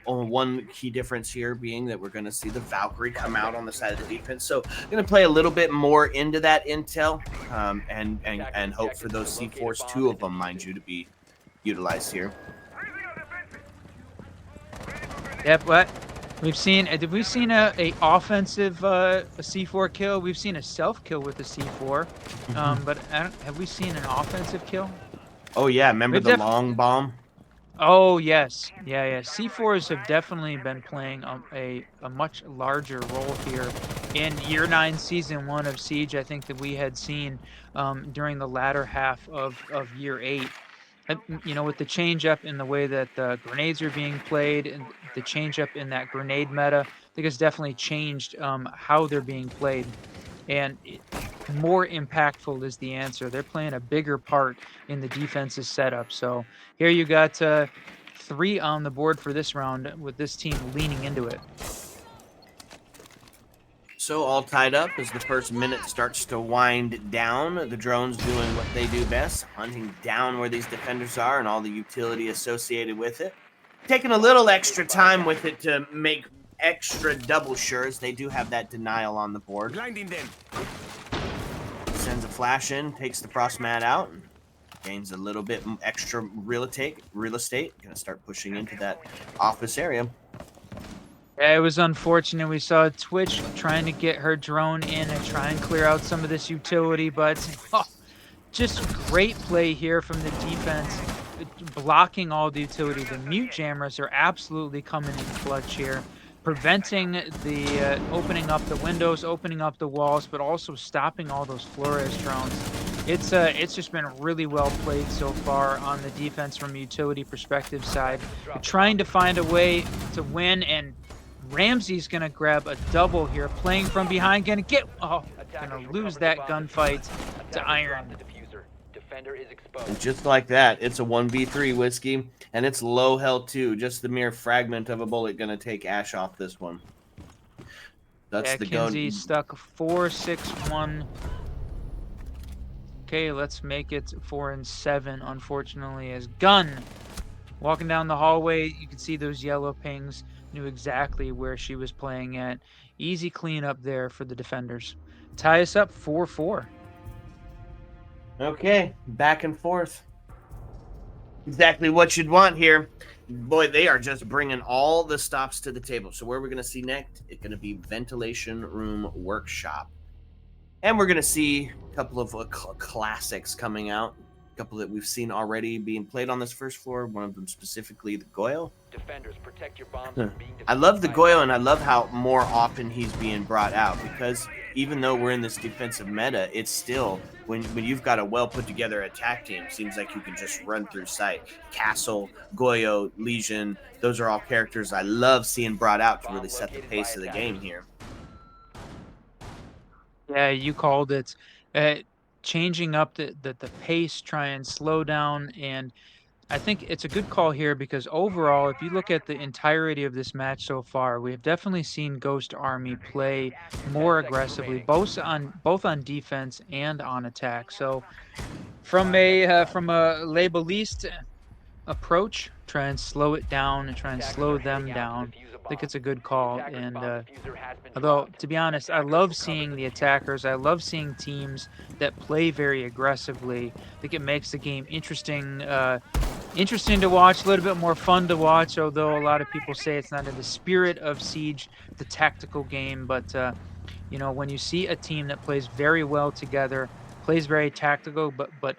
Only one key difference here being that we're going to see the Valkyrie come out on the side of the defense. So, going to play a little bit more into that intel and hope for those C4s, 2 of them, mind you, to be utilized here. Yep, what? We've seen did we seen a offensive a C4 kill? We've seen a self kill with the C4. But I don't, have we seen an offensive kill? Oh yeah, remember We've the def long bomb? Oh, yes. Yeah, yeah. C4s have definitely been playing a much larger role here in year 9, season 1 of Siege. I think that we had seen during the latter half of year 8. With the change up in the way that the grenades are being played and the change up in that grenade meta, I think it's definitely changed how they're being played. And more impactful is the answer. They're playing a bigger part in the defense's setup. So here you got 3 on the board for this round with this team leaning into it. So all tied up as the first minute starts to wind down. The drones doing what they do best, hunting down where these defenders are and all the utility associated with it. Taking a little extra time with it to make extra double sures. They do have that denial on the board. Blinding them. Sends a flash in, takes the frost mat out, and gains a little bit extra real estate. Gonna start pushing into that office area. Yeah, it was unfortunate. We saw Twitch trying to get her drone in and try and clear out some of this utility, but just great play here from the defense, blocking all the utility. The mute jammers are absolutely coming in clutch here, preventing the opening up the windows, opening up the walls, but also stopping all those Flores drones. It's just been really well played so far on the defense from a utility perspective side. They're trying to find a way to win, and Ramsey's gonna grab a double here, playing from behind, gonna lose that gunfight to Iron. Defender is And exposed. just like that, it's a 1v3 whiskey, and it's low health too. Just the mere fragment of a bullet gonna take Ash off this one. That's Yeah, the go. Kinsey stuck 4-6-1. Okay, let's make it 4-7, unfortunately, as Gun walking down the hallway. You can see those yellow pings, knew exactly where she was playing at. Easy cleanup there for the defenders. Tie us up 4-4. Okay, back and forth. Exactly what you'd want here. Boy, they are just bringing all the stops to the table. So where we're going to see next, it's going to be ventilation room workshop. And we're going to see a couple of classics coming out. A couple that we've seen already being played on this first floor. One of them specifically, the Goyo. Defenders, protect your bombs from being I love the Goyo, and I love how more often he's being brought out, because even though we're in this defensive meta, it's still, when you've got a well put together attack team, seems like you can just run through sight. Castle, Goyo, Legion, those are all characters I love seeing brought out to really set the pace of the game here. Yeah, you called it. Uh, Changing up the pace, try and slow down, and I think it's a good call here because overall, if you look at the entirety of this match so far, we have definitely seen Ghost Army play more 10 seconds aggressively, remaining. both on defense and on attack. So from a Les Boulistes approach, try and slow it down and try and Attackers slow are heading them out to down. defuse a I think bomb. it's a good call. Attacker's And bomb diffuser has been although, dropped. to be honest, I Attackers love will cover seeing the the diffuser. attackers. I love seeing teams that play very aggressively. I think it makes the game interesting interesting to watch, a little bit more fun to watch, although a lot of people say it's not in the spirit of Siege, the tactical game. But you know, when you see a team that plays very well together, plays very tactical, but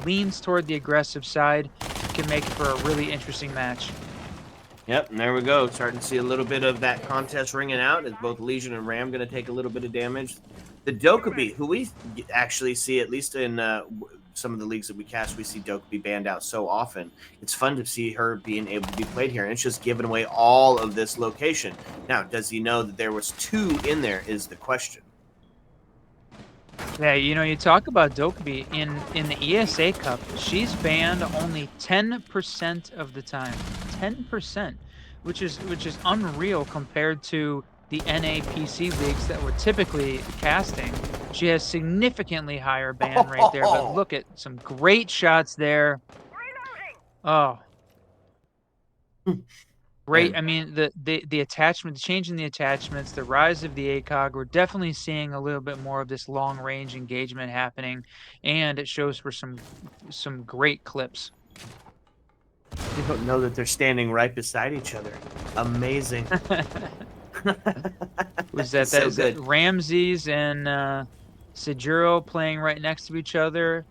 leans toward the aggressive side, it can make for a really interesting match. Yep, and there we go. Starting to see a little bit of that contest ringing out as both Legion and Ram going to take a little bit of damage. The Dokkaebi, who we actually see, at least in some of the leagues that we cast, we see Dokkaebi banned out so often. It's fun to see her being able to be played here, and it's just giving away all of this location. Now, does he know that there was 2 in there is the question. Yeah, you know, you talk about Dokkaebi in the ESA Cup, she's banned only 10% of the time. 10%, which is unreal compared to the NAPC leagues that we're typically casting. She has significantly higher ban rate there, but look at some great shots there. Oh, great. And I mean, the attachment, the change in the attachments, the rise of the ACOG, we're definitely seeing a little bit more of this long range engagement happening, and it shows for some great clips. they don't know that they're standing right beside each other. Amazing. Was that So is that good. Ramses and Sajuro playing right next to each other?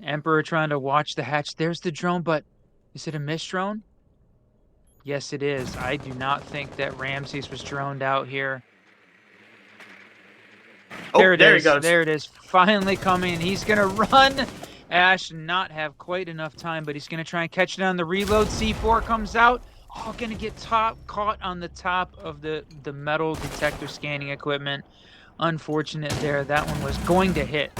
Emperor trying to watch the hatch. There's the drone, but is it a missed drone? Yes, it is. I do not think that Ramses was droned out here. Oh, There it there he is. goes. There it is. Finally coming. He's going to run. Ash not have quite enough time, but he's going to try and catch it on the reload. C4 comes out. Oh, going to get caught on the top of the metal detector scanning equipment. Unfortunate there. That one was going to hit.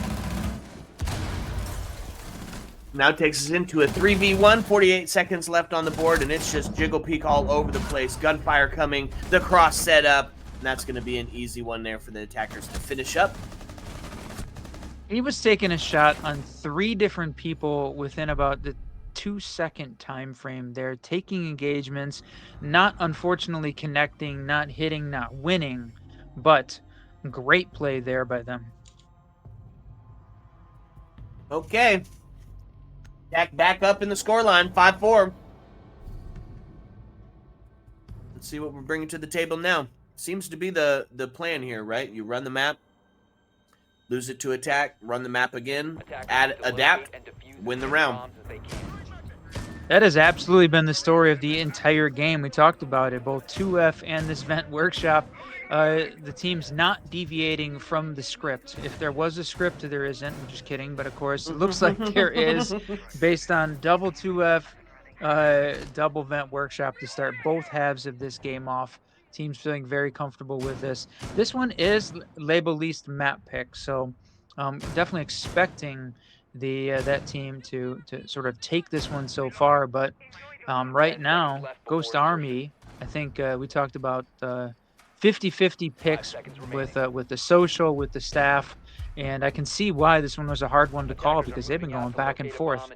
Now takes us into a 3v1, 48 seconds left on the board, and it's just jiggle peek all over the place. Gunfire coming, the cross set up, and that's going to be an easy one there for the attackers to finish up. He was taking a shot on 3 different people within about the 2-second time frame there, taking engagements, not unfortunately connecting, not hitting, not winning, but great play there by them. Okay. Back up in the scoreline, 5-4. Let's see what we're bringing to the table now. Seems to be the plan here, right? You run the map, lose it to attack, run the map again, adapt, win the round. That has absolutely been the story of the entire game. We talked about it, both 2F and this Vent Workshop. The team's not deviating from the script. If there was a script, there isn't. I'm just kidding. But of course, it looks like there is, based on double 2F, double Vent Workshop to start both halves of this game off. Team's feeling very comfortable with this. This one is Boulistes map pick, so definitely expecting that team to sort of take this one so far. But right now, Ghost Army, I think we talked about 50-50 picks with the social, with the staff, and I can see why this one was a hard one to call because they've been going back and forth.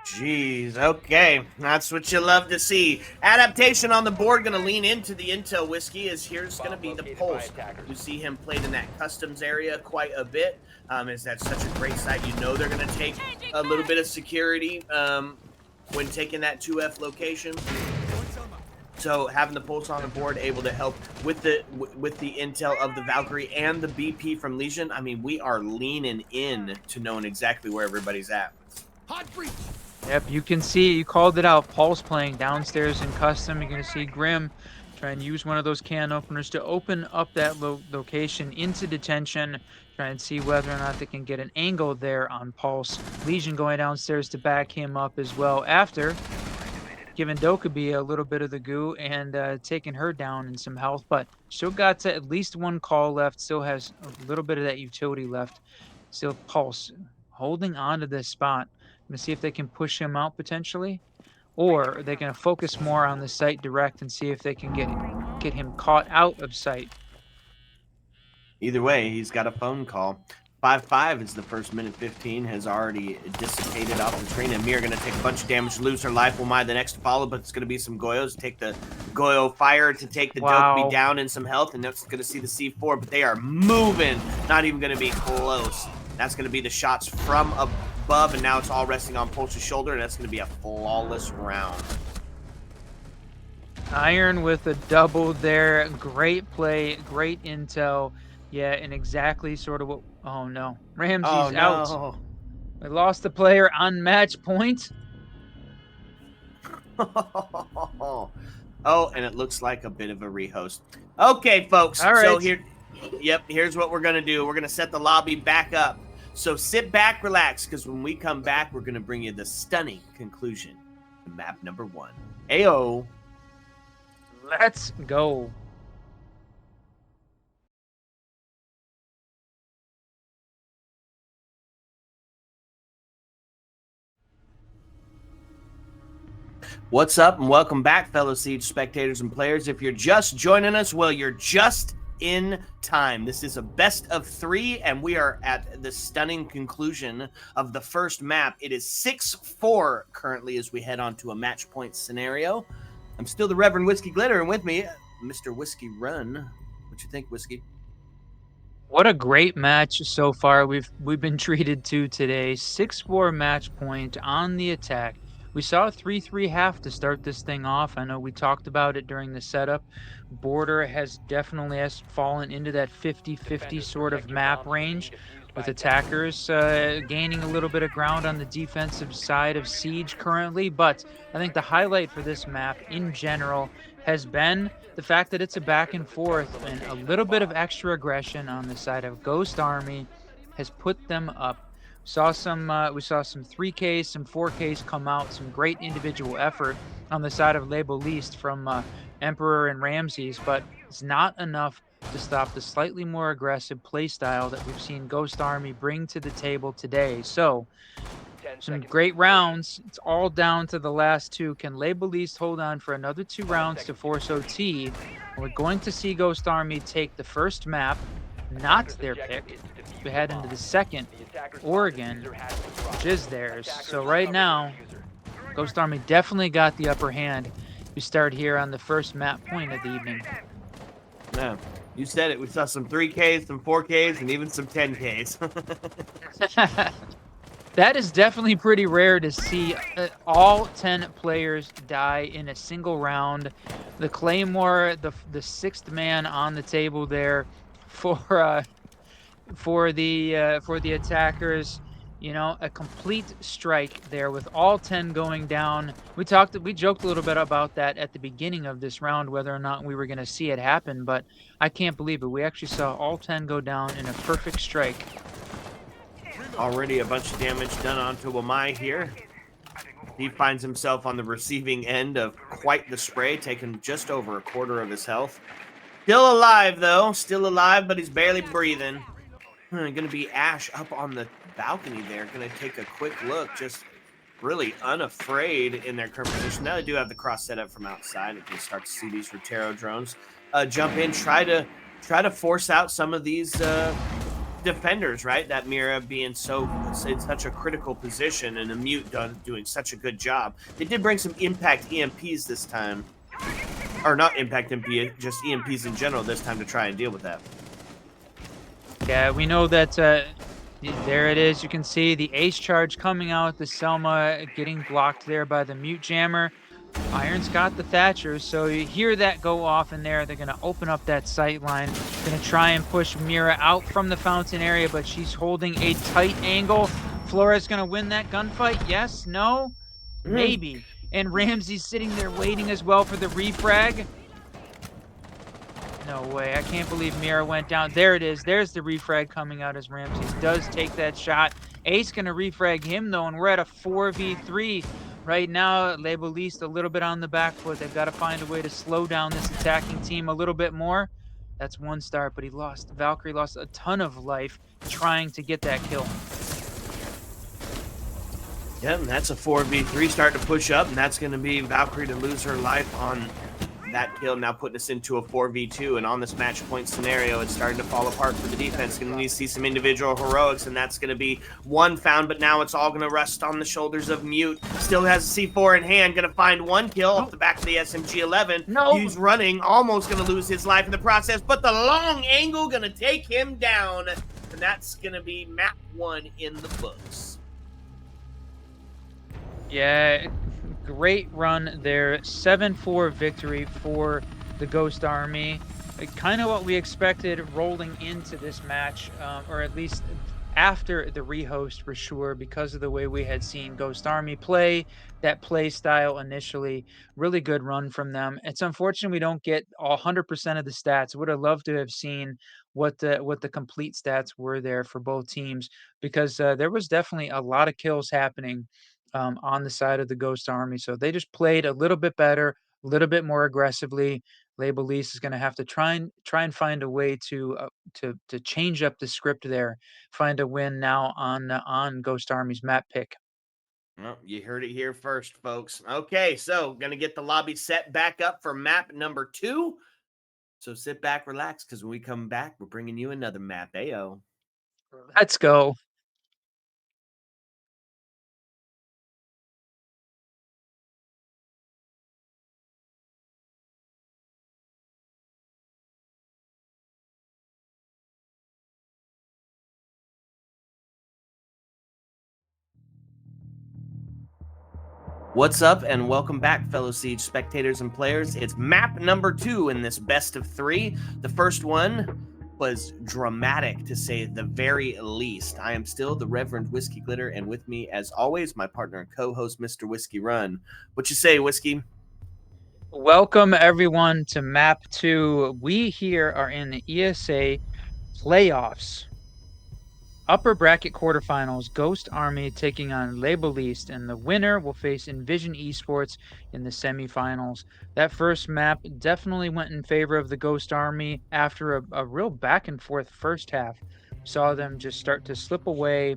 Jeez, okay. That's what you love to see. Adaptation on the board, going to lean into the Intel Whiskey, as here's going to be the Pulse. You see him played in that customs area quite a bit, as that's such a great site. You know they're going to take a little bit of security when taking that 2F location. So having the Pulse on the board, able to help with the intel of the Valkyrie and the BP from Legion, I mean, we are leaning in to knowing exactly where everybody's at. Hot breach. Yep, you can see, you called it out, Pulse playing downstairs in custom. You're going to see Grim try and use one of those can openers to open up that location into detention, try and see whether or not they can get an angle there on Pulse. Legion going downstairs to back him up as well after giving Dokkaebi a little bit of the goo and taking her down in some health, but still got at least one call left, still has a little bit of that utility left. Still Pulse holding on to this spot. Going to see if they can push him out potentially, or they're going to focus more on the site direct and see if they can get him caught out of sight. Either way, he's got a phone call. 5-5 is the first minute 15, has already dissipated off the screen, and Mir going to take a bunch of damage, lose her life. Will Mai the next to follow, but it's going to be some Goyos. Take the Goyo fire to take the Dokkaebi down in some health, and that's going to see the C4, but they are moving. Not even going to be close. That's going to be the shots from Bub, and now it's all resting on Pulse's shoulder, and that's going to be a flawless round. Iron with a double there. Great play, great intel. Yeah, and exactly sort of what. Oh no, Ramsey's Oh, out. no. We lost the player on match point. Oh, and it looks like a bit of a rehost. Okay, folks. All So right. here's what we're going to do. We're going to set the lobby back up. So sit back, relax, because when we come back, we're going to bring you the stunning conclusion to map number 1. Ayo. Let's go. What's up, and welcome back, fellow Siege spectators and players. If you're just joining us, well, you're just in time. This is a best of 3, and we are at the stunning conclusion of the first map. It is 6-4 currently as we head on to a match point scenario. I'm still the Reverend Whiskey Glitter, and with me, Mr. Whiskey Run. What you think, Whiskey? What a great match so far we've been treated to today. 6-4 match point on the attack. We saw a 3-3 half to start this thing off. I know we talked about it during the setup. Border has definitely fallen into that 50-50 sort of map range, with attackers gaining a little bit of ground on the defensive side of Siege currently. But I think the highlight for this map in general has been the fact that it's a back and forth, and a little bit of extra aggression on the side of Ghost Army has put them up. We saw some 3Ks, some 4Ks come out, some great individual effort on the side of Les Boulistes from Emperor and Ramses, but it's not enough to stop the slightly more aggressive play style that we've seen Ghost Army bring to the table today. So some great rounds. It's all down to the last 2. Can Les Boulistes hold on for another 2 rounds to force OT? We're going to see Ghost Army take the first map, not their pick. We head into the second, Oregon, which is theirs. So right now, Ghost Army definitely got the upper hand. We start here on the first map point of the evening. Yeah, you said it. We saw some 3Ks, some 4Ks, and even some 10Ks. That is definitely pretty rare to see all 10 players die in a single round. The Claymore, the 6th man on the table there for the attackers. You know, a complete strike there with all 10 going down. We joked a little bit about that at the beginning of this round, whether or not we were going to see it happen, but I can't believe it. We actually saw all 10 go down in a perfect strike. Already a bunch of damage done onto Wamai here. He finds himself on the receiving end of quite the spray, taking just over a quarter of his health. Still alive, though. Still alive, but he's barely breathing. Going to be Ash up on the balcony there. Going to take a quick look, just really unafraid in their current position. Now they do have the cross set up from outside. You can start to see these Rotero drones jump in, try to force out some of these defenders, right? That Mira being in such a critical position, and the Mute doing such a good job. They did bring some impact EMPs this time, or not impact MP, just EMPs in general this time to try and deal with that. Yeah, we know that there it is. You can see the ace charge coming out, the Selma getting blocked there by the Mute Jammer. Iron's got the Thatcher, so you hear that go off in there. They're going to open up that sight line. Going to try and push Mira out from the fountain area, but she's holding a tight angle. Flores going to win that gunfight? Yes? No? Maybe. And Ramsey's sitting there waiting as well for the refrag. No way. I can't believe Mira went down. There it is. There's the refrag coming out as Ramses does take that shot. Ace going to refrag him, though, and we're at a 4v3. Right now, Les Boulistes a little bit on the back foot. They've got to find a way to slow down this attacking team a little bit more. That's 1 star, but Valkyrie lost a ton of life trying to get that kill. Yeah, and that's a 4v3 starting to push up, and that's going to be Valkyrie to lose her life on that kill, now putting us into a 4v2, and on this match point scenario, it's starting to fall apart for the defense. Going to need to see some individual heroics, and that's going to be 1 found, but now it's all going to rest on the shoulders of Mute. Still has a C4 in hand, going to find 1 kill off the back of the SMG-11. No. He's running, almost going to lose his life in the process, but the long angle going to take him down, and that's going to be map 1 in the books. Yeah, great run there. 7-4 victory for the Ghost Army. Kind of what we expected rolling into this match, or at least after the rehost for sure, because of the way we had seen Ghost Army play, that play style initially. Really good run from them. It's unfortunate we don't get 100% of the stats. Would have loved to have seen what the complete stats were there for both teams because there was definitely a lot of kills happening on the side of the Ghost Army. So they just played a little bit better, a little bit more aggressively. Boulistes is going to have to try and find a way to change up the script there, find a win now on Ghost Army's map pick. Well, you heard it here first, folks. Okay, so gonna get the lobby set back up for map number 2. So sit back, relax, because when we come back, we're bringing you another map. Ayo. Let's go. What's up, and welcome back, fellow Siege spectators and players. It's map number 2 in this best of 3. The first one was dramatic, to say the very least. I am still the Reverend Whiskey Glitter, and with me, as always, my partner and co-host, Mr. Whiskey Run. What you say, Whiskey? Welcome everyone to map 2. We here are in the ESA playoffs. Upper bracket quarterfinals, Ghost Army taking on Boulistes, and the winner will face Envision Esports in the semifinals. That first map definitely went in favor of the Ghost Army after a real back and forth first half. We saw them just start to slip away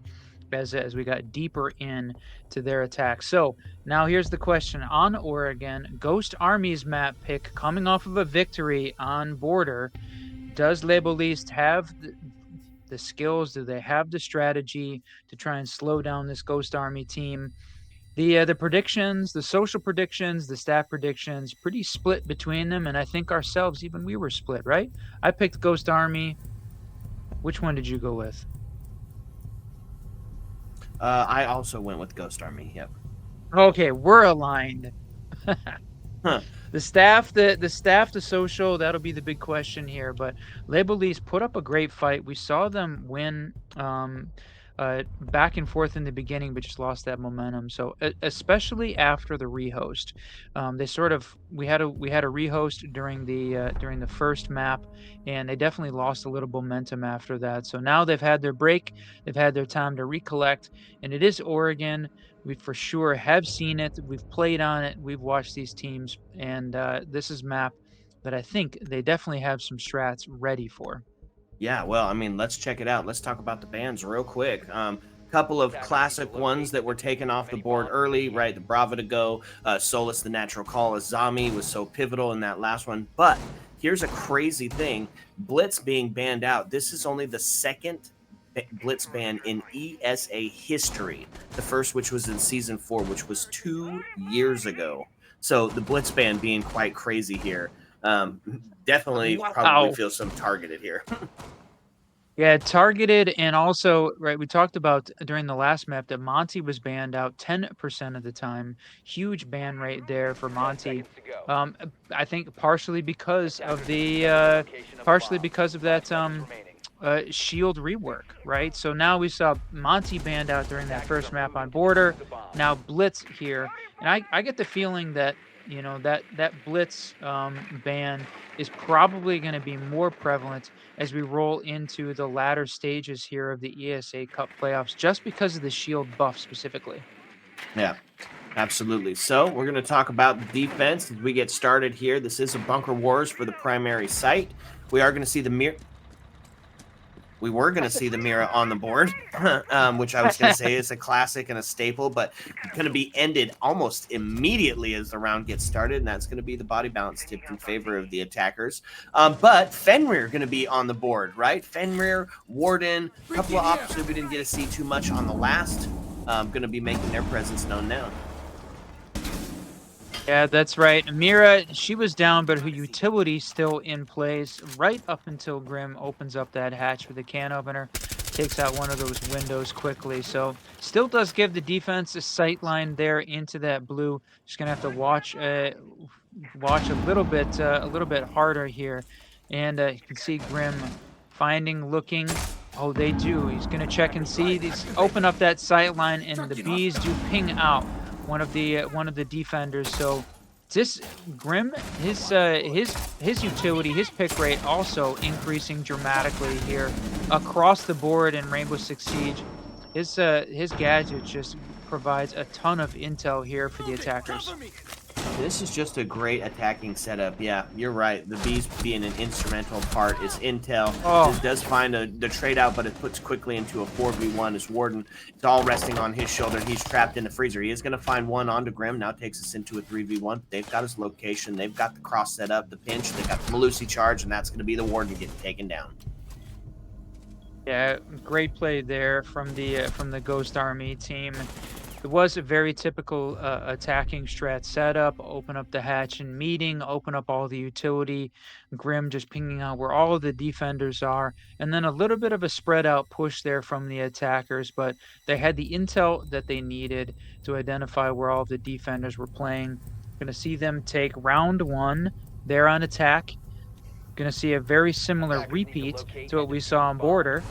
as we got deeper in to their attack. So now here's the question on Oregon. Ghost Army's map pick coming off of a victory on Border. Does Boulistes have the skills? Do they have the strategy to try and slow down this Ghost Army team? The predictions, the social predictions, the staff predictions, pretty split between them, and I think ourselves even we were split, right? I picked Ghost Army. Which one did you go with? I also went with Ghost Army. Yep. Okay, we're aligned. Huh. The staff, the social, that'll be the big question here. But Lebanese put up a great fight. We saw them win back and forth in the beginning, but just lost that momentum. So especially after the rehost, they sort of we had a rehost during the first map, and they definitely lost a little momentum after that. So now they've had their break, they've had their time to recollect, and it is Oregon. We for sure have seen it. We've played on it. We've watched these teams, and this is map that I think they definitely have some strats ready for. Yeah, well, I mean, let's check it out. Let's talk about the bands real quick. Couple of classic ones that were taken off the board early, right? The Bravo to go, Solus, the Natural Call, Azami was so pivotal in that last one. But here's a crazy thing: Blitz being banned out. This is only the second Blitz ban in ESA history. The first, which was in season 4, which was 2 years ago. So the Blitz ban being quite crazy here. Definitely, probably Wow. feel some targeted here. Yeah, targeted and also, right, we talked about during the last map that Monty was banned out 10% of the time. Huge ban rate there for 10 Monty. seconds to go. I think partially because of Attackers the securing the location of a partially bomb. because of 5 that seconds remaining. shield rework, right? So now we saw Monty banned out during that Attackers first are map moving on to defuse Border. the bomb. Now Blitz here, and I get the feeling that that Blitz ban is probably going to be more prevalent as we roll into the latter stages here of the ESA Cup playoffs, just because of the shield buff specifically. Yeah, absolutely. So we're going to talk about defense as we get started here. This is a Bunker Wars for the primary site. We are going to see the mirror. We were going to see the Mira on the board, which I was going to say is a classic and a staple, but going to be ended almost immediately as the round gets started, and that's going to be the body balance tipped in favor of the attackers. But Fenrir going to be on the board, right? Fenrir, Warden, a couple of options that we didn't get to see too much on the last, going to be making their presence known now. Yeah, that's right. Mira, she was down, but her utility still in place right up until Grim opens up that hatch with the can opener. takes out one of those windows quickly. So still does give the defense a sight line there into that blue. Just gonna have to watch a little bit harder here. And you can see Grim finding, looking. Oh, they do. He's gonna check and see. These open up that sight line, and the bees do ping out one of the defenders. So this Grim, his utility, his pick rate also increasing dramatically here across the board in Rainbow Six Siege. His gadget just provides a ton of intel here for the attackers. This is just a great attacking setup. Yeah, you're right. The bees being an instrumental part is intel. Oh, This does find the trade out, but it puts quickly into a 4v1 as Warden. It's all resting on his shoulder. He's trapped in the freezer. He is going to find one onto Grim. Now takes us into a 3v1. They've got his location. They've got the cross set up, the pinch. They've got the Malusi charge, and that's going to be the Warden getting taken down. yeah, great play there from the Ghost Army team. It was a very typical attacking strat setup. Open up the hatch and meeting, open up all the utility. Grim just pinging out where all of the defenders are, and then a little bit of a spread out push there from the attackers. But they had the intel that they needed to identify where all of the defenders were playing. Going to see them take round one there on attack. Going to see a very similar Attackers need to repeat locate to what and we defuse saw on the bomb. border.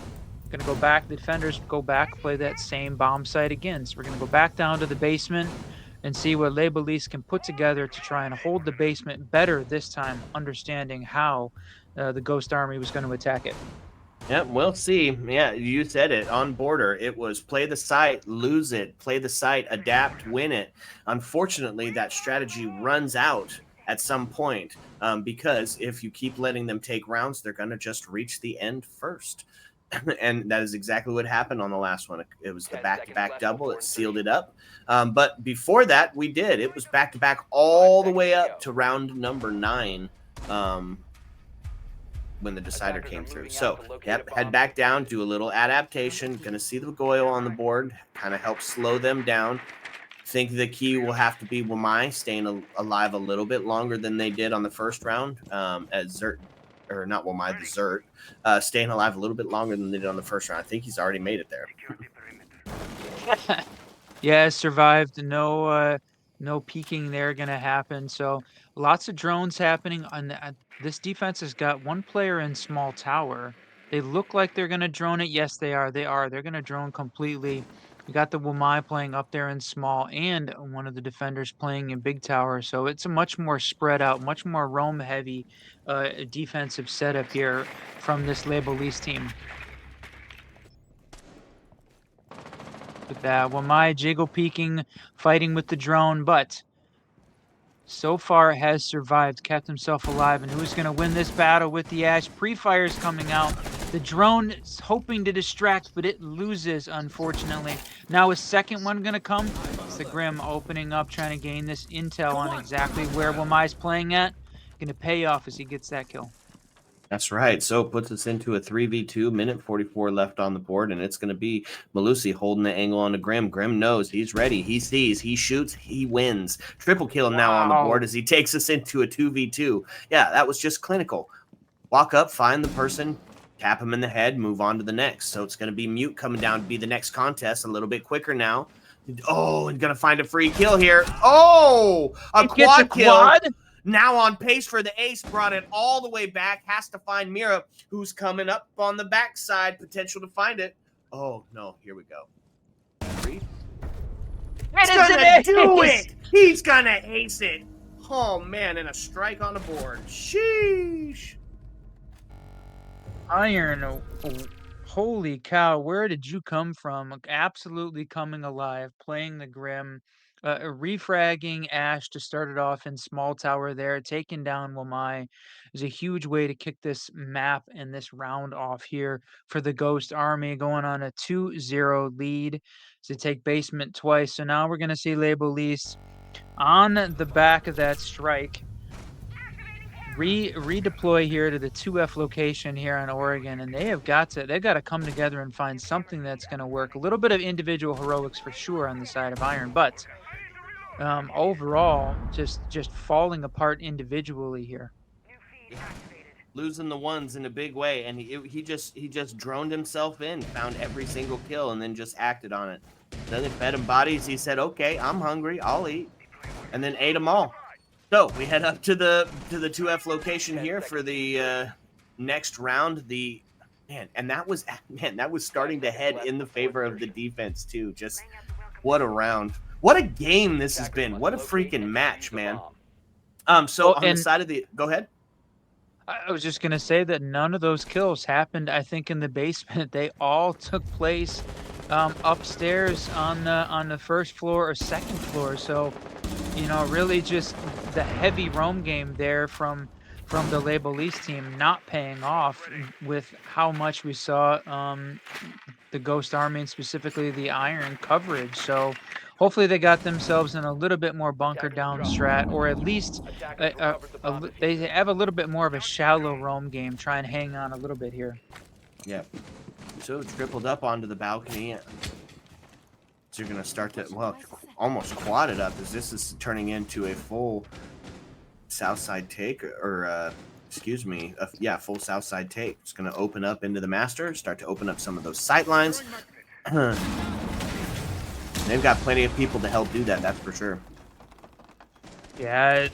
Gonna go back, the defenders go back, play that same bomb site again. So we're gonna go back down to the basement and see what Les Boulistes can put together to try and hold the basement better this time, understanding how the Ghost Army was going to attack it. Yep, we'll see. Yeah, you said it. On border, it was play the site, lose it, play the site, adapt, win it. Unfortunately, that strategy runs out at some point because if you keep letting them take rounds, they're going to just reach the end first. And that is exactly what happened on the last one. It was the 10 back-to-back seconds left double. before It sealed it insertion. up. But before that, we did. It was back-to-back all the way 5 seconds up to to go. round number 9. When the decider Attackers came are through. moving So, out to locate yep, a head bomb. back down, do a little adaptation. Gonna see the Goyle on the board, kind of help slow them down. Think the key will have to be Wamai staying alive a little bit longer than they did on the first round. As Zert, or not Wamai, the Zert, staying alive a little bit longer than they did on the first round. I think he's already made it there. Yeah, survived. No peeking there gonna happen. So lots of drones happening on this defense has got one player in small tower. They look like they're gonna drone it. Yes, they are. They are. They're gonna drone completely. You got the Wamai playing up there in small, and one of the defenders playing in big tower. So it's a much more spread out, much more roam heavy defensive setup here from this Labelese team. With that Wamai jiggle peeking, fighting with the drone, but so far has survived, kept himself alive. And who's going to win this battle with the Ash? Pre-fire's coming out. The drone is hoping to distract, but it loses, unfortunately. Now a second one going to come. It's the Grim opening up, trying to gain this intel on exactly where Wamai's playing at. Going to pay off as he gets that kill. That's right. So it puts us into a 3v2, minute 44 left on the board, and it's going to be Malusi holding the angle on to Grim. Grim knows he's ready. He sees, he shoots, he wins. Triple kill now on the board Wow. as he takes us into a 2v2. Yeah, that was just clinical. Walk up, find the person, tap him in the head, move on to the next. So it's going to be Mute coming down to be the next contest a little bit quicker now. Oh, and going to find a free kill here. Oh, a He gets a quad kill. quad? Now on pace for the ace, brought it all the way back. Has to find Mira, who's coming up on the backside. Potential to find it. Oh, no. Here we go. He's gonna do it. He's gonna ace it. Oh, man. And a strike on the board. Sheesh. Iron, holy cow, where did you come from? Absolutely coming alive, playing the Grim, refragging Ash to start it off in small tower there, taking down Wamai is a huge way to kick this map and this round off here for the Ghost Army, going on a 2-0 lead to take basement twice. So now we're going to see Labelese on the back of that strike redeploy here to the 2F location here on Oregon, and they've got to come together and find something that's going to work. A little bit of individual heroics for sure on the side of Iron, but overall just falling apart individually here. Yeah. losing the ones in a big way, and he just droned himself in, found every single kill, and then just acted on it. Then they fed him bodies. He said, "Okay, I'm hungry. I'll eat," and then ate them all. So we head up to the 2F location here for the next round. And that was starting to head in the favor of the defense too. Just what a round. What a game this has been. What a freaking match, man. So on the side of the go ahead. I was just gonna say that none of those kills happened, I think, in the basement. They all took place upstairs on the first floor or second floor. So, really just the heavy roam game there from the Les Boulistes team not paying off with how much we saw the Ghost Army and specifically the Iron coverage. So hopefully they got themselves in a little bit more bunker down strat, or at least they have a little bit more of a shallow roam game. Try and hang on a little bit here. Yep. So tripled up onto the balcony. So you're going to start to, well, almost quad it up as this is turning into a full south side take, or excuse me, full south side take. It's going to open up into the master, start to open up some of those sight lines. They've got plenty of people to help do that, that's for sure. Yeah,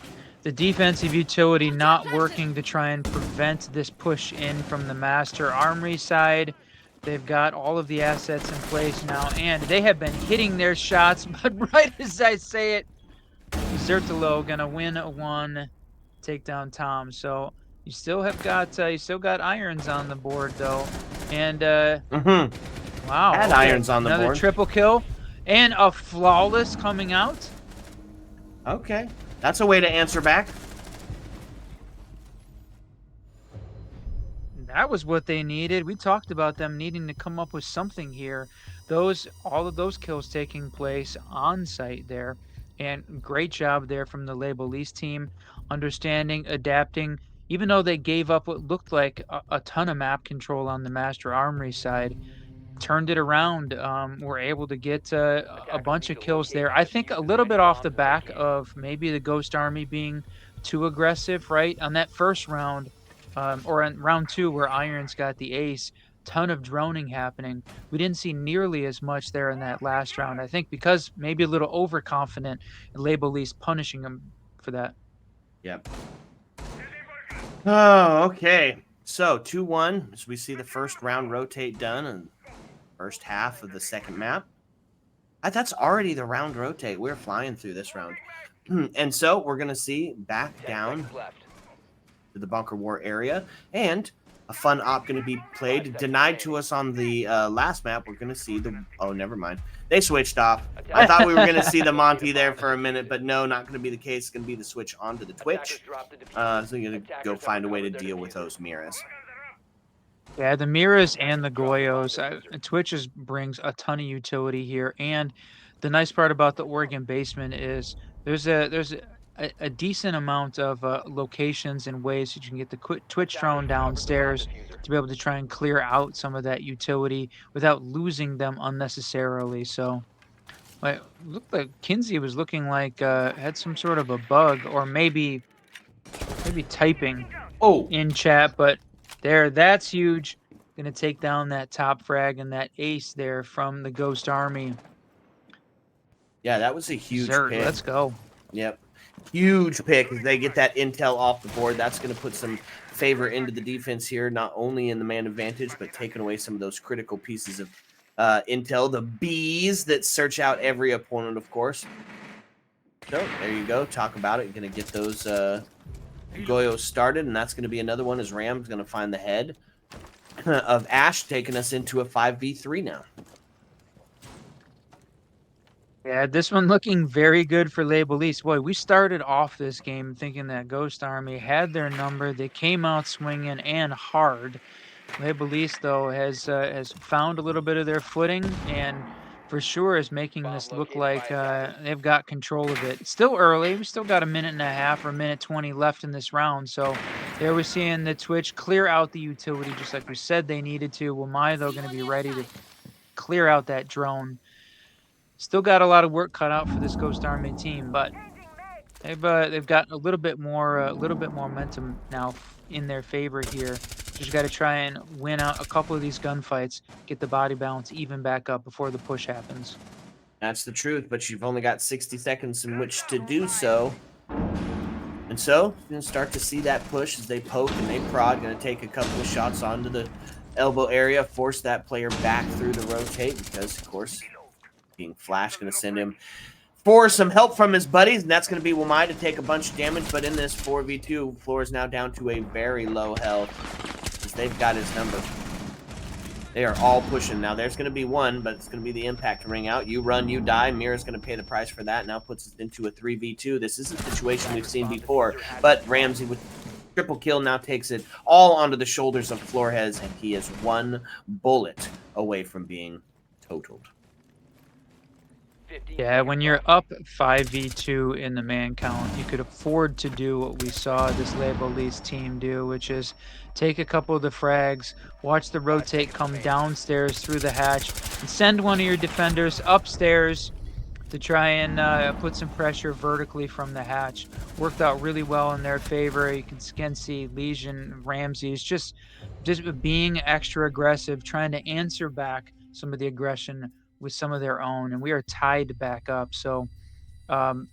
the defensive utility not working to try and prevent this push in from the master armory side. They've got all of the assets in place now, and they have been hitting their shots, but right as I say it, Zertolo gonna win one, take down Tom. So you still got irons on the board though, and wow, Had irons on the board. Another triple kill and a flawless coming out. Okay, that's a way to answer back. That was what they needed. We talked about them needing to come up with something here. All of those kills taking place on site there, and great job there from the Les Boulistes team, understanding, adapting. Even though they gave up what looked like a ton of map control on the Master Armory side, turned it around. Were able to get a bunch of kills there. I think a little bit off the back of maybe the Ghost Army being too aggressive, right? On that first round, or in round 2 where Irons got the ace, ton of droning happening. We didn't see nearly as much there in that last round. I think because maybe a little overconfident and Les Boulistes punishing them for that. Yep. Oh, okay. So 2-1 as we see the first round rotate done and first half of the second map. That's already the round rotate. We're flying through this round. And so we're going to see back down to the bunker war area, and a fun op going to be played. Denied to us on the last map. We're going to see the... Oh, never mind. They switched off. I thought we were going to see the Monty there for a minute, but no, not going to be the case. It's going to be the switch onto the Twitch. So you're going to go find a way to deal with those Miras. Yeah, the Miras and the Goyos. Twitch brings a ton of utility here, and the nice part about the Oregon basement is there's a decent amount of locations and ways that you can get the Twitch drone downstairs to be able to try and clear out some of that utility without losing them unnecessarily. So, looked like Kinsey was looking like had some sort of a bug, or maybe typing in chat, but that's huge. Gonna take down that top frag and that ace there from the Ghost Army. Yeah, that was a huge pick. Let's go. Yep. Huge pick. As they get that intel off the board, that's going to put some favor into the defense here, not only in the man advantage, but taking away some of those critical pieces of intel, the bees that search out every opponent, of course. So there you go. Talk about it. Going to get those Goyos started, and that's going to be another one as Ram's going to find the head of Ash, taking us into a 5v3 now. Yeah, this one looking very good for Les Boulistes. Boy, we started off this game thinking that Ghost Army had their number. They came out swinging and hard. Les Boulistes, though, has found a little bit of their footing, and for sure is making this look like they've got control of it. It's still early. We still got a minute and a half or a minute 20 left in this round. So there we're seeing the Twitch clear out the utility just like we said they needed to. Wamai, though, going to be ready to clear out that drone. Still got a lot of work cut out for this Ghost Army team, but they've got a little bit more momentum now in their favor here. Just got to try and win out a couple of these gunfights, get the body balance even back up before the push happens. That's the truth, but you've only got 60 seconds in which to do so. And so, you're going to start to see that push as they poke and they prod. Going to take a couple of shots onto the elbow area, force that player back through the rotate because, of course, being flashed, going to send him for some help from his buddies, and that's going to be Wamai to take a bunch of damage. But in this 4v2, Floor is now down to a very low health because they've got his number. They are all pushing. Now, there's going to be one, but it's going to be the impact ring out. You run, you die. Mira's going to pay the price for that. Now puts us into a 3v2. This is a situation we've seen before, but Ramsey with triple kill now takes it all onto the shoulders of Flores, and he is one bullet away from being totaled. Yeah, when you're up 5v2 in the man count, you could afford to do what we saw this Boulistes team do, which is take a couple of the frags, watch the rotate come downstairs through the hatch, and send one of your defenders upstairs to try and put some pressure vertically from the hatch. Worked out really well in their favor. You can again see Legion, Ramsey is just being extra aggressive, trying to answer back some of the aggression with some of their own, and we are tied back up. So um,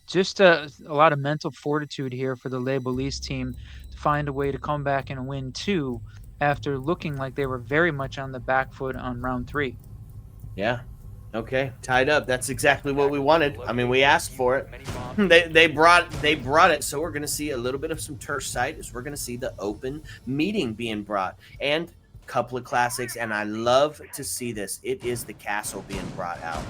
just a lot of mental fortitude here for the Les Boulistes team to find a way to come back and win two after looking like they were very much on the back foot on round 3. Yeah. Okay, tied up. That's exactly what we wanted. I mean, we asked for it. They brought it. So we're going to see a little bit of some turf sight as we're going to see the open meeting being brought and a couple of classics. And I love to see this. It is the castle being brought out.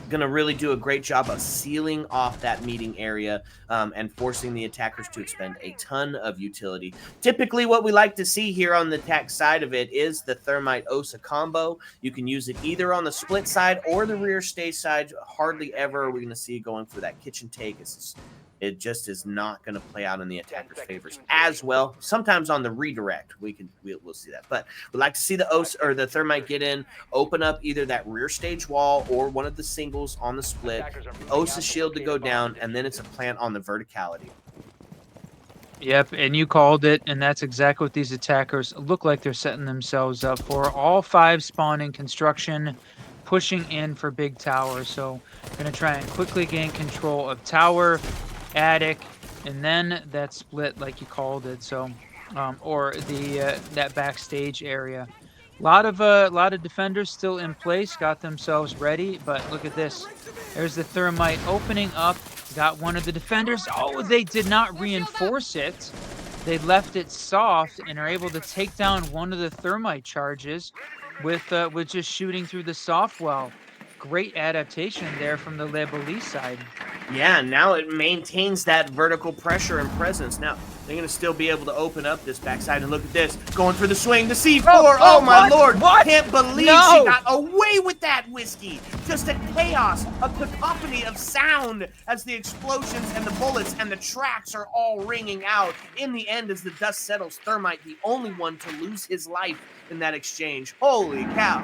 Going to really do a great job of sealing off that meeting area and forcing the attackers to expend a ton of utility. Typically, what we like to see here on the attack side of it is the Thermite ESA combo. You can use it either on the split side or the rear stage side. Hardly ever are we going to see going for that kitchen take. It just is not going to play out in the attacker's favors as well. Sometimes on the redirect, we'll see that. But we'd like to see the OSA or the Thermite get in, open up either that rear stage wall or one of the singles on the split. The OSA shield to go down, and then it's a plant on the verticality. Yep, and you called it, and that's exactly what these attackers look like they're setting themselves up for. All 5 spawning construction, pushing in for big tower. So going to try and quickly gain control of tower, attic, and then that split like you called it. So or the that backstage area. A lot of defenders still in place, got themselves ready, but look at this. There's the Thermite opening up, got one of the defenders. Oh, they did not reinforce it. They left it soft and are able to take down one of the Thermite charges with just shooting through the soft well. Great adaptation there from the Les Boulistes side. Yeah, now it maintains that vertical pressure and presence. Now, they're going to still be able to open up this backside, and look at this. Going for the swing, the C4. Oh my lord. What? Can't believe she got away with that, Whiskey. Just a chaos, a cacophony of sound as the explosions and the bullets and the tracks are all ringing out. In the end, as the dust settles, Thermite, the only one to lose his life in that exchange. Holy cow.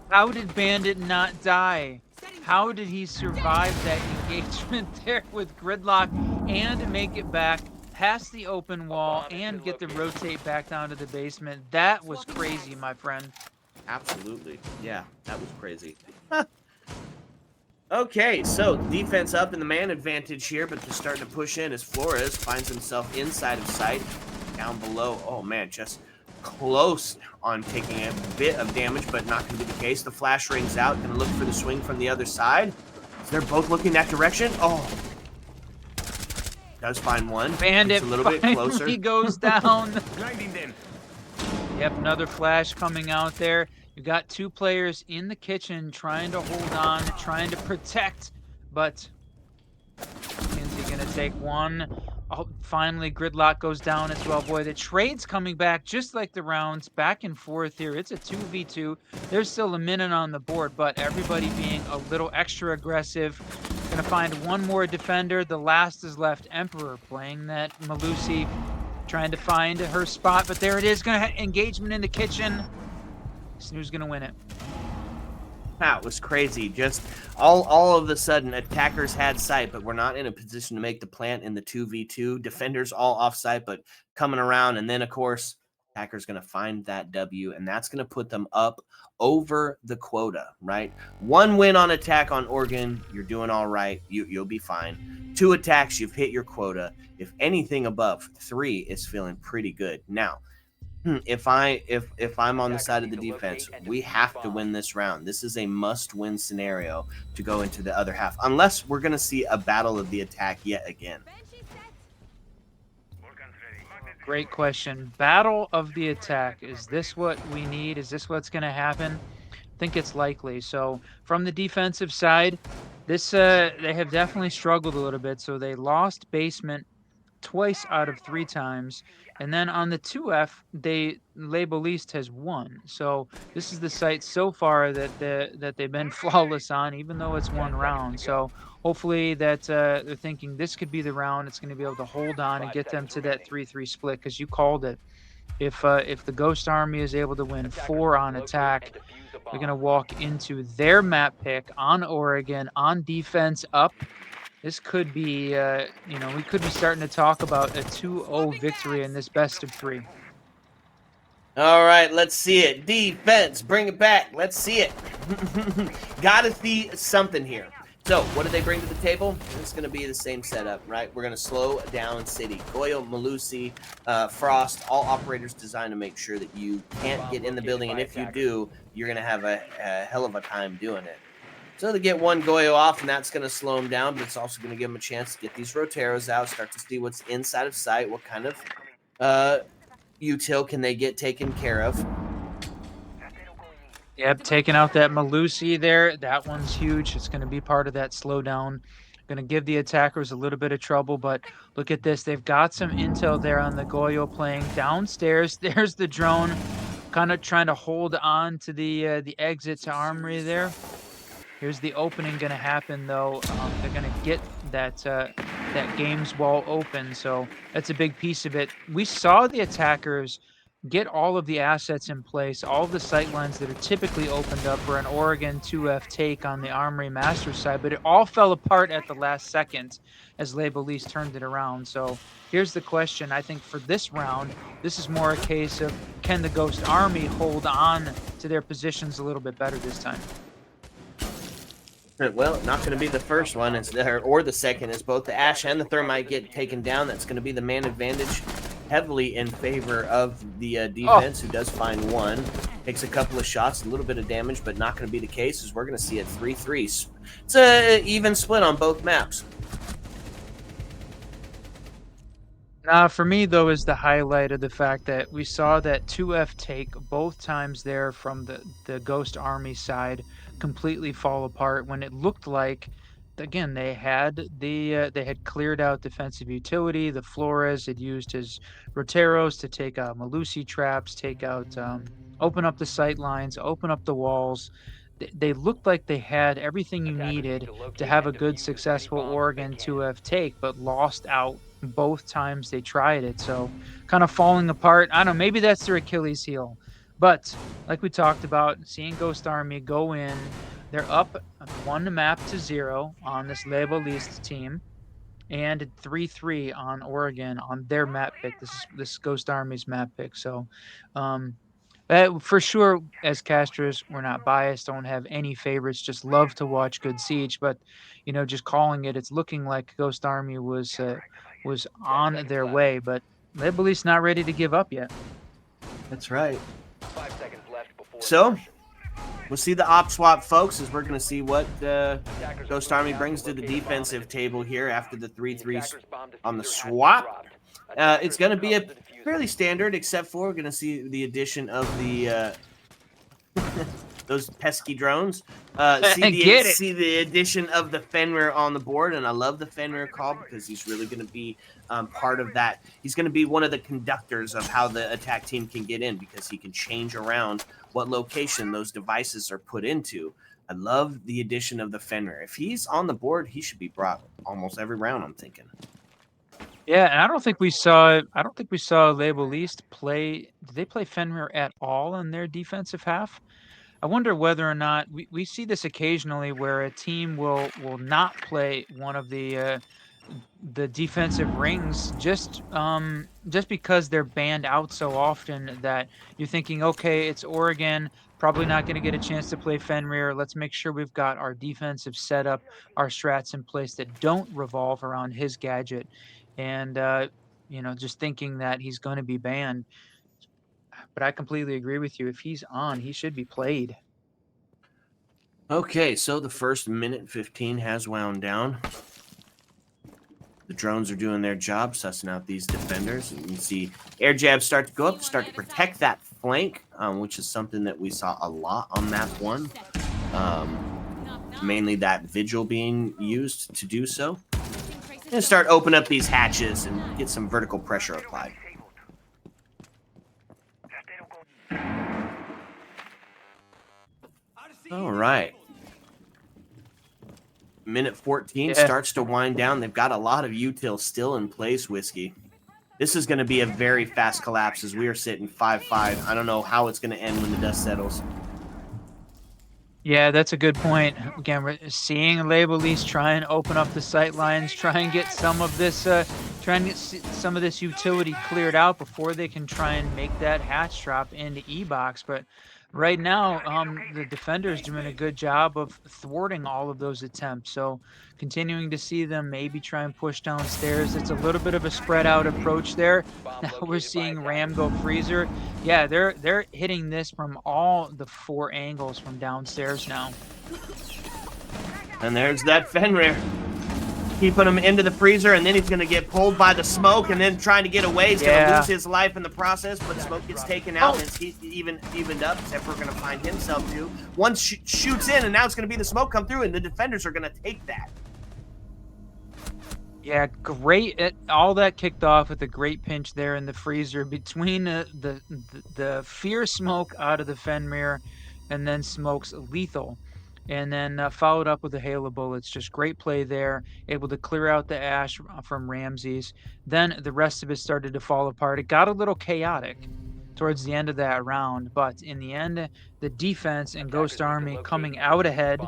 How did Bandit not die? How did he survive that engagement there with Gridlock and make it back past the open wall and get the rotate back down to the basement? That was crazy, my friend. Absolutely. Yeah, that was crazy. Okay, so defense up in the man advantage here, but just starting to push in as Flores finds himself inside of sight. Down below, oh man, just close on taking a bit of damage, but not going to be the case. The flash rings out, going to look for the swing from the other side. So they're both looking that direction. Oh, does find one. Bandit it's a little bit closer. He goes down. Blinding them. Yep, another flash coming out there. You got 2 players in the kitchen trying to hold on, trying to protect, but Kinsey going to take one. Oh, finally, Gridlock goes down as well. Boy, the trade's coming back just like the rounds, back and forth here. It's a 2v2. There's still a minute on the board, but everybody being a little extra aggressive. Gonna find one more defender. The last is left. Emperor playing that Malusi, trying to find her spot, but there it is. Gonna have engagement in the kitchen. Who's gonna win it? That was crazy. Just all of a sudden, attackers had sight, but we're not in a position to make the plant in the 2v2. Defenders all off site, but coming around. And then, of course, attackers going to find that W, and that's going to put them up over the quota, right? 1 win on attack on Oregon, you're doing all right. You'll be fine. 2 attacks, you've hit your quota. If anything above 3 is feeling pretty good. Now, if I'm on the side of the defense, we have to win this round. This is a must-win scenario to go into the other half, unless we're going to see a battle of the attack yet again. Great question. Battle of the attack. Is this what we need? Is this what's going to happen? I think it's likely. So from the defensive side, this they have definitely struggled a little bit. So they lost basement twice out of 3 times. And then on the 2F, Boulistes has won. So this is the site so far that they've been flawless on, even though it's 1 round. So hopefully that they're thinking this could be the round. It's going to be able to hold on and get them to that 3-3 split, because you called it. If the Ghost Army is able to win 4 on attack, they're going to walk into their map pick on Oregon on defense up. This could be, we could be starting to talk about a 2-0 victory in this best of 3. All right, let's see it. Defense, bring it back. Let's see it. Gotta see something here. So, what do they bring to the table? It's going to be the same setup, right? We're going to slow down City. Goyo, Malusi, Frost, all operators designed to make sure that you can't get in the building, and if you do, you're going to have a hell of a time doing it. So they get 1 Goyo off, and that's going to slow them down, but it's also going to give them a chance to get these Roteros out, start to see what's inside of sight, what kind of util can they get taken care of. Yep, taking out that Malusi there. That one's huge. It's going to be part of that slowdown. Going to give the attackers a little bit of trouble, but look at this. They've got some intel there on the Goyo playing downstairs. There's the drone kind of trying to hold on to the exit to Armory there. Here's the opening going to happen, though. They're going to get that games wall open, so that's a big piece of it. We saw the attackers get all of the assets in place, all of the sight lines that are typically opened up for an Oregon 2F take on the Armory Master side, but it all fell apart at the last second as Boulistes turned it around. So here's the question. I think for this round, this is more a case of, can the Ghost Army hold on to their positions a little bit better this time? Well, not going to be the first one, or the second, as both the Ash and the Thermite get taken down. That's going to be the man advantage heavily in favor of the defense, who does find 1. Takes a couple of shots, a little bit of damage, but not going to be the case, as we're going to see a 3-3. It's an even split on both maps. For me, though, is the highlight of the fact that we saw that 2F take both times there from the Ghost Army side completely fall apart when it looked like, again, they had cleared out defensive utility. The Flores had used his Roteros to take out Malusi traps, open up the sight lines, open up the walls. They looked like they had everything you needed to have a good, successful Oregon 2F take, but lost out both times they tried it. So kind of falling apart. I don't know, maybe that's their Achilles heel. But like we talked about, seeing Ghost Army go in, they're up 1 map to 0 on this Boulistes team, and 3-3 on Oregon on their map pick. This Ghost Army's map pick. So for sure, as casters, we're not biased, don't have any favorites, just love to watch good Siege. But, just calling it, it's looking like Ghost Army was on their way, but Boulistes not ready to give up yet. That's right. 5 seconds left before So, we'll see the op swap, folks, as we're going to see what Ghost Army brings to the defensive table here after the 3-3 on the swap. It's going to be a fairly standard, except for we're going to see the addition of the those pesky drones. See the addition of the Fenrir on the board, and I love the Fenrir call because he's really going to be part of that. He's going to be one of the conductors of how the attack team can get in, because he can change around what location those devices are put into. I love the addition of the Fenrir. If he's on the board, he should be brought almost every round, I'm thinking. Yeah, and I don't think we saw Boulistes play. Did they play Fenrir at all in their defensive half? I wonder whether or not we see this occasionally where a team will not play one of the defensive rings just because they're banned out so often that you're thinking, okay, it's Oregon, probably not going to get a chance to play Fenrir. Let's make sure we've got our defensive setup, our strats in place that don't revolve around his gadget, and just thinking that he's going to be banned. But I completely agree with you. If he's on, he should be played. Okay, so the first minute 15 has wound down. The drones are doing their job, sussing out these defenders. And you see air jabs start to go up to start to protect that flank, which is something that we saw a lot on map 1. Mainly that vigil being used to do so. And start open up these hatches and get some vertical pressure applied. All right. Minute 14 starts to wind down. They've got a lot of util still in place, Whiskey. This is going to be a very fast collapse as we are sitting 5-5. I don't know how it's going to end when the dust settles. Yeah, that's a good point. Again, we're seeing Boulistes try and open up the sight lines, try and get some of this, some of this utility cleared out before they can try and make that hatch drop into E-box. But right now, the defender's doing a good job of thwarting all of those attempts. So continuing to see them maybe try and push downstairs. It's a little bit of a spread out approach there. Now we're seeing Ram go freezer. Yeah, they're hitting this from all the 4 angles from downstairs now. And there's that Fenrir. Keeping him into the freezer, and then he's going to get pulled by the smoke, and then trying to get away. He's going to lose his life in the process, but smoke gets taken out, and it's evened up, except we're going to find himself too. One shoots in, and now it's going to be the smoke come through, and the defenders are going to take that. Yeah, great. All that kicked off with a great pinch there in the freezer between the fear smoke out of the Fenrir, and then smoke's lethal, and then followed up with a hail of bullets. Just great play there, able to clear out the ash from Ramses. Then the rest of it started to fall apart. It got a little chaotic towards the end of that round, but in the end, the defense and Ghost Army coming out ahead,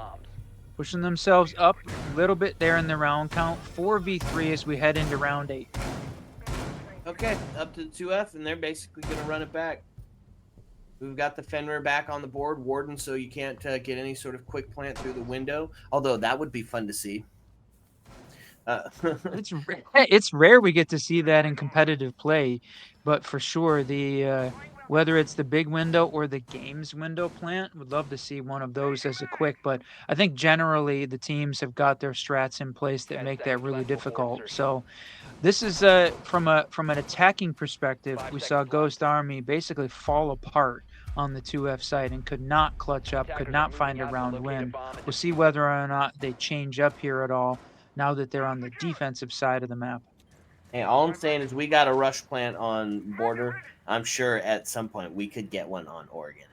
pushing themselves up a little bit there in the round count. 4v3 as we head into round 8. Okay, up to the 2F, and they're basically going to run it back. We've got the Fenrir back on the board, Warden, so you can't get any sort of quick plant through the window, although that would be fun to see. It's rare we get to see that in competitive play, but for sure whether it's the big window or the games window plant, would love to see one of those as a quick. But I think generally the teams have got their strats in place that make that really difficult. So this is from an attacking perspective, we saw Ghost Army basically fall apart on the 2F side and could not clutch up, could not find a round win. We'll see whether or not they change up here at all now that they're on the defensive side of the map. Hey, all I'm saying is we got a rush plant on border. I'm sure at some point we could get one on Oregon.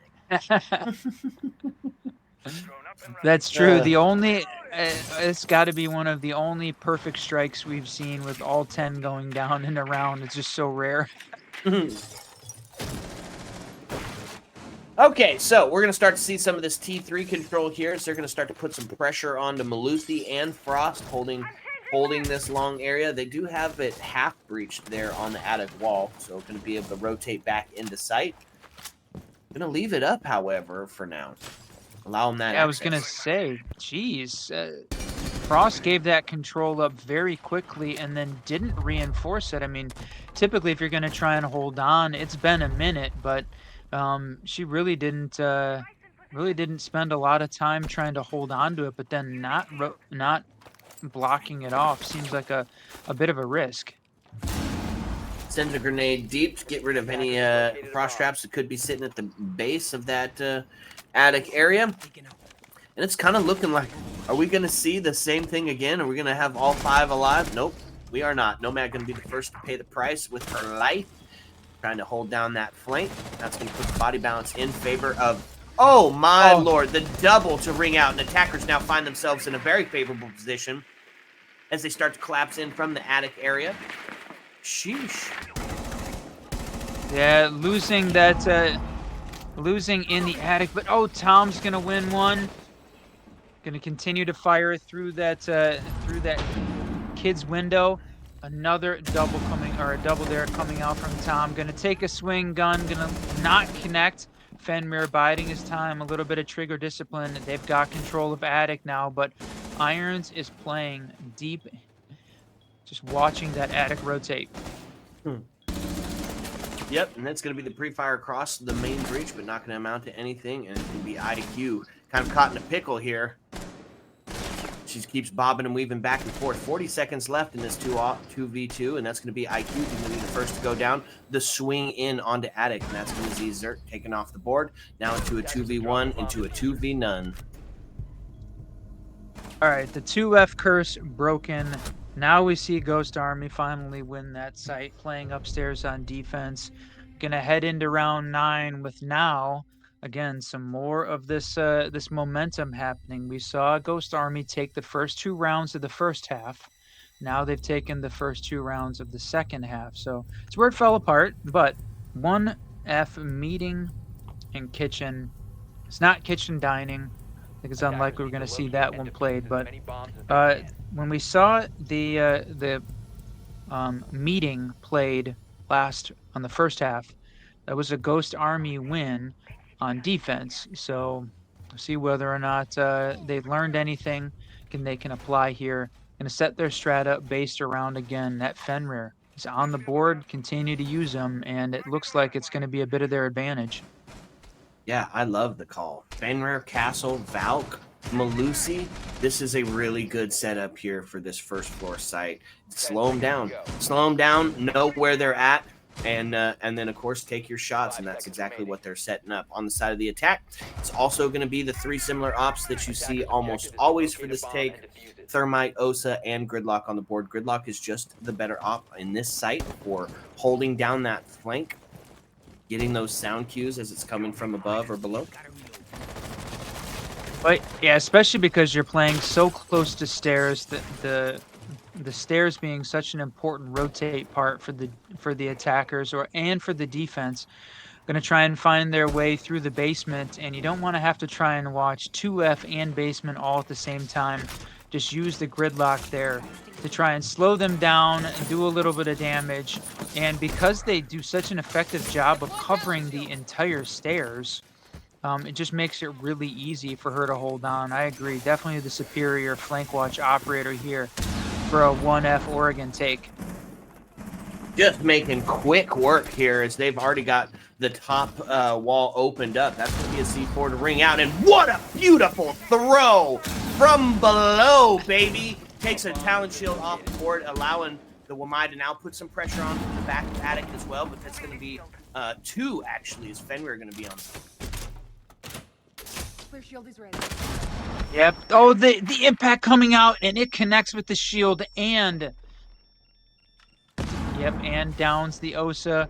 That's true. The only it's got to be one of the only perfect strikes we've seen with all 10 going down in a round. It's just so rare. Okay, so we're going to start to see some of this T3 control here. So they're going to start to put some pressure onto Boulistes and Frost holding this long area. They do have it half breached there on the attic wall, so going to be able to rotate back into sight. Going to leave it up, however, for now. Allow them that access. I was going to say, geez, Frost gave that control up very quickly and then didn't reinforce it. I mean, typically if you're going to try and hold on, it's been a minute, but she really didn't spend a lot of time trying to hold on to it, but then not blocking it off seems like a bit of a risk. Sends a grenade deep to get rid of any frost traps that could be sitting at the base of that attic area. And it's kind of looking like, are we going to see the same thing again? Are we going to have all 5 alive? Nope, we are not. Nomad going to be the first to pay the price with her life. Trying to hold down that flank. That's going to put the body balance in favor of... Oh, my lord. The double to ring out. And attackers now find themselves in a very favorable position as they start to collapse in from the attic area. Sheesh. Yeah, losing that losing in the attic, but oh, Tom's gonna win one. Gonna continue to fire through that kid's window. Another double coming, or a double there coming out from Tom. Gonna take a swing gun, gonna not connect. Fenrir biding his time, a little bit of trigger discipline. They've got control of attic now, but Irons is playing deep, just watching that attic rotate. Yep, and that's going to be the pre-fire across the main breach, but not going to amount to anything, and it's going to be IQ kind of caught in a pickle here. She keeps bobbing and weaving back and forth. 40 seconds left in this 2v2, and that's going to be IQ going to be the first to go down. The swing in onto attic, and that's going to be Zert taken off the board. Now into a 2v1, into a 2v none. All right, the 2F curse broken. Now we see Ghost Army finally win that site, playing upstairs on defense. Gonna head into round 9 with now, again, some more of this this momentum happening. We saw Ghost Army take the first 2 rounds of the first half. Now they've taken the first 2 rounds of the second half. So it's where it fell apart, but 1F meeting and kitchen. It's not kitchen dining. I think it's unlikely we're going to see that one played, but when we saw the meeting played last on the first half, that was a Ghost Army win on defense. So see whether or not they've learned anything they can apply here. Going to set their strat up based around, again, that Fenrir. He's on the board, continue to use him, and it looks like it's going to be a bit of their advantage. Yeah, I love the call. Fenrir, Castle, Valk, Malusi. This is a really good setup here for this first floor site. Slow them down. Slow them down, know where they're at, and then, of course, take your shots, and that's exactly what they're setting up. On the side of the attack, it's also going to be the 3 similar ops that you see almost always for this take. Thermite, Osa, and Gridlock on the board. Gridlock is just the better op in this site for holding down that flank, getting those sound cues as it's coming from above or below. But yeah, especially because you're playing so close to stairs, that the stairs being such an important rotate part for the attackers and for the defense. Going to try and find their way through the basement, and you don't want to have to try and watch 2F and basement all at the same time. Just use the Gridlock there to try and slow them down and do a little bit of damage. And because they do such an effective job of covering the entire stairs, it just makes it really easy for her to hold on. I agree. Definitely the superior flank watch operator here for a 1F Oregon take. Just making quick work here as they've already got the top wall opened up. That's going to be a C4 to ring out. And what a beautiful throw from below, baby. Takes a talent shield off the board, allowing the Wamai to now put some pressure on the back of attic as well. But that's going to be 2, actually, as Fenrir going to be on. Clear shield is ready. Yep. Oh, the impact coming out, and it connects with the shield, and yep, and downs the Osa.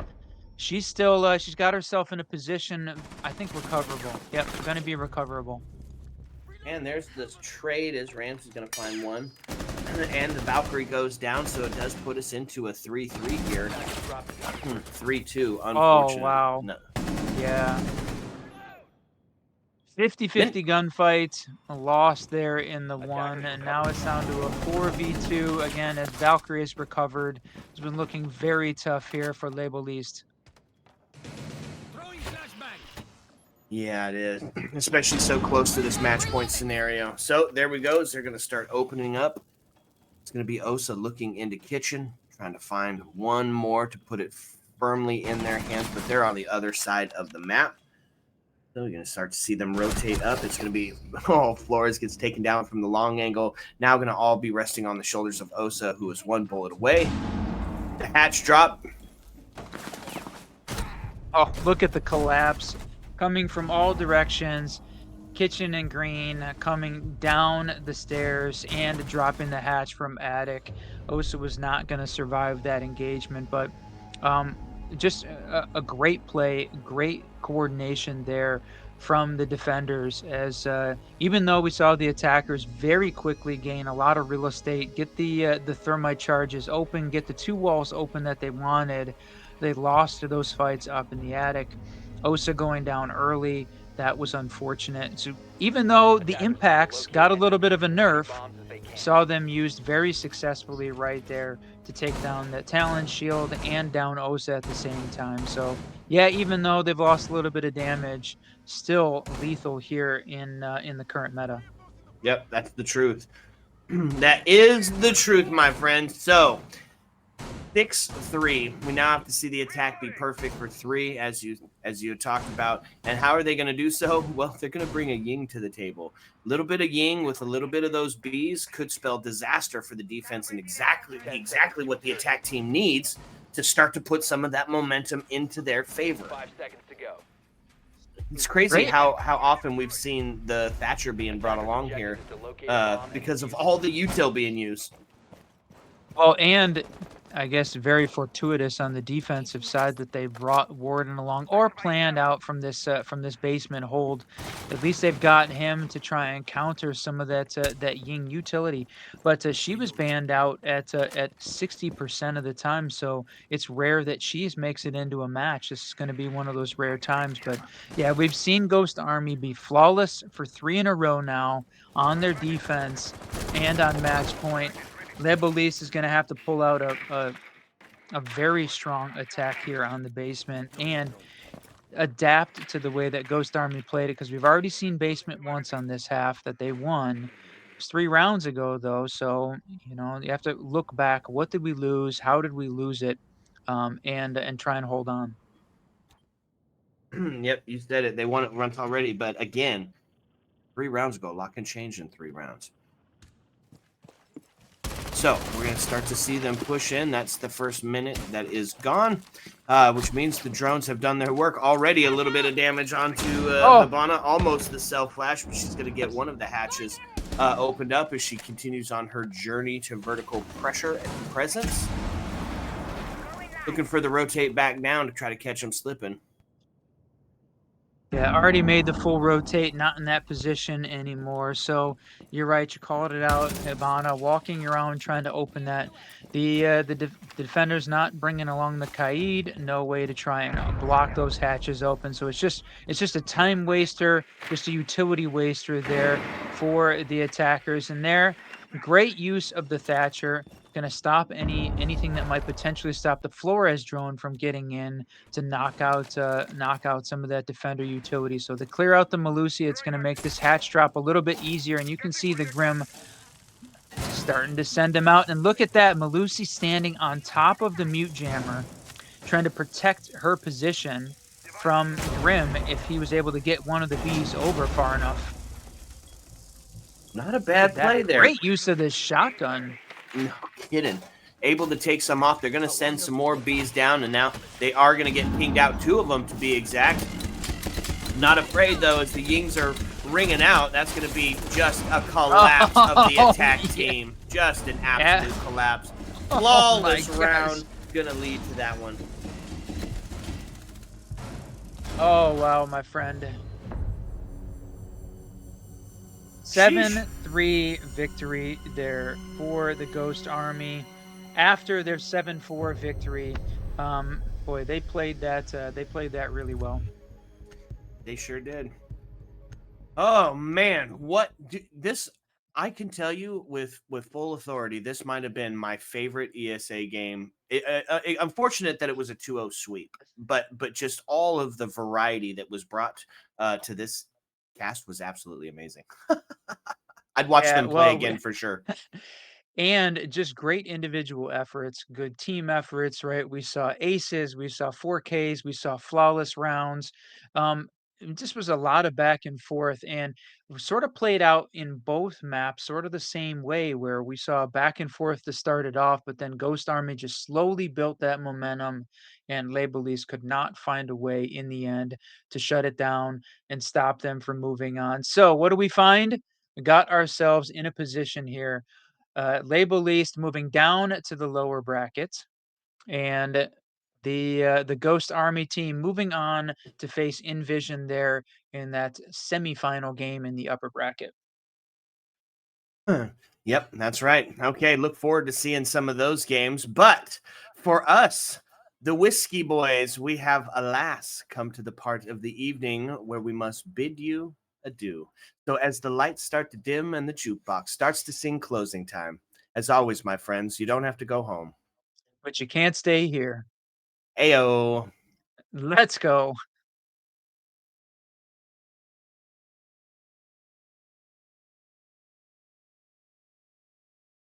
She's still she's got herself in a position, I think, recoverable. Yep, going to be recoverable. And there's this trade as Rams is going to find one. And the Valkyrie goes down, so it does put us into a 3-3 here. 3-2, unfortunately. Oh, wow. No. Yeah. 50-50 gunfight, a loss there in the 1, and now it's down to a 4v2 again as Valkyrie is recovered. It's been looking very tough here for Les Boulistes. Yeah, it is, especially so close to this match point scenario. So there we go. They're going to start opening up. It's going to be Osa looking into kitchen, trying to find one more to put it firmly in their hands, but they're on the other side of the map. So you're going to start to see them rotate up. It's going to be, Flores gets taken down from the long angle. Now going to all be resting on the shoulders of Osa, who is 1 bullet away. The hatch drop. Oh, look at the collapse coming from all directions. Kitchen and green coming down the stairs and dropping the hatch from attic. Osa was not going to survive that engagement, but just a great play, great coordination there from the defenders, as even though we saw the attackers very quickly gain a lot of real estate, get the thermite charges open, get the 2 walls open that they wanted, they lost to those fights up in the attic. Osa going down early, that was unfortunate. So even though the Attackers trying to impacts locate got a and little bit of a defuse any nerf, bombs as they can. saw them used very successfully right there to take down the Talon shield and down Osa at the same time. So yeah, even though they've lost a little bit of damage, still lethal here in the current meta. Yep, that's the truth. That is the truth, my friend. So 6-3. We now have to see the attack be perfect for 3, as you talked about. And how are they going to do so? Well, they're going to bring a Ying to the table. A little bit of Ying with a little bit of those Bs could spell disaster for the defense, and exactly what the attack team needs to start to put some of that momentum into their favor. 5 seconds to go. It's crazy Great. how often we've seen the Thatcher being brought along here because of all the util being used. Well, and I guess very fortuitous on the defensive side that they brought Warden along or planned out from this basement hold. At least they've got him to try and counter some of that Ying utility. But she was banned out at 60% of the time, so it's rare that she makes it into a match. This is going to be one of those rare times. But yeah, we've seen Ghost Army be flawless for 3 in a row now on their defense and on match point. Boulistes is going to have to pull out a very strong attack here on the basement and adapt to the way that Ghost Army played it because we've already seen basement once on this half that they won. It was 3 rounds ago though, so you have to look back. What did we lose? How did we lose it? And try and hold on. Yep, you said it. They won it once already, but again, 3 rounds ago, a lot can change in 3 rounds. So we're going to start to see them push in. That's the first minute that is gone, which means the drones have done their work already. A little bit of damage onto Hibana, almost the self flash, but she's going to get one of the hatches opened up as she continues on her journey to vertical pressure and presence. Looking for the rotate back down to try to catch them slipping. Yeah, already made the full rotate, not in that position anymore. So you're right, you called it out, Hibana, walking around trying to open that. The defender's not bringing along the Kaid, no way to try and block those hatches open. So it's just a time waster, just a utility waster there for the attackers. And there, great use of the Thatcher, going to stop anything that might potentially stop the Flores drone from getting in to knock out some of that defender utility. So to clear out the Malusia, it's going to make this hatch drop a little bit easier, and you can see the Grim starting to send them out. And look at that, Malusi standing on top of the mute jammer, trying to protect her position from Grim if he was able to get one of the bees over far enough. Not a bad play there. Great use of this shotgun. No kidding. Able to take some off. They're going to send some more bees down, and now they are going to get pinged out. 2 of them, to be exact. Not afraid, though, as the Yings are ringing out. That's going to be just a collapse of the attack team. Just an absolute collapse. Flawless round. Going to lead to that one. Oh, wow, my friend. 7-3 victory there for the Ghost Army. After their 7-4 victory, boy, they played that really well. They sure did. Oh man, this I can tell you with full authority, this might have been my favorite ESA game. Unfortunate that it was a 2-0 sweep, but just all of the variety that was brought to this cast was absolutely amazing. I'd watch them play again for sure. And just great individual efforts, good team efforts, right? We saw aces, we saw 4Ks, we saw flawless rounds. It just was a lot of back and forth, and sort of played out in both maps, sort of the same way, where we saw back and forth to start it off, but then Ghost Army just slowly built that momentum, and Boulistes could not find a way in the end to shut it down and stop them from moving on. So, what do we find? We got ourselves in a position here, Boulistes moving down to the lower brackets, and the Ghost Army team moving on to face Envision there in that semifinal game in the upper bracket. Yep, that's right. Okay, look forward to seeing some of those games. But for us, The Whiskey Boys, we have alas come to the part of the evening where we must bid you adieu. So as the lights start to dim and the jukebox starts to sing closing time, as always, my friends, you don't have to go home. But you can't stay here. Ayo. Let's go.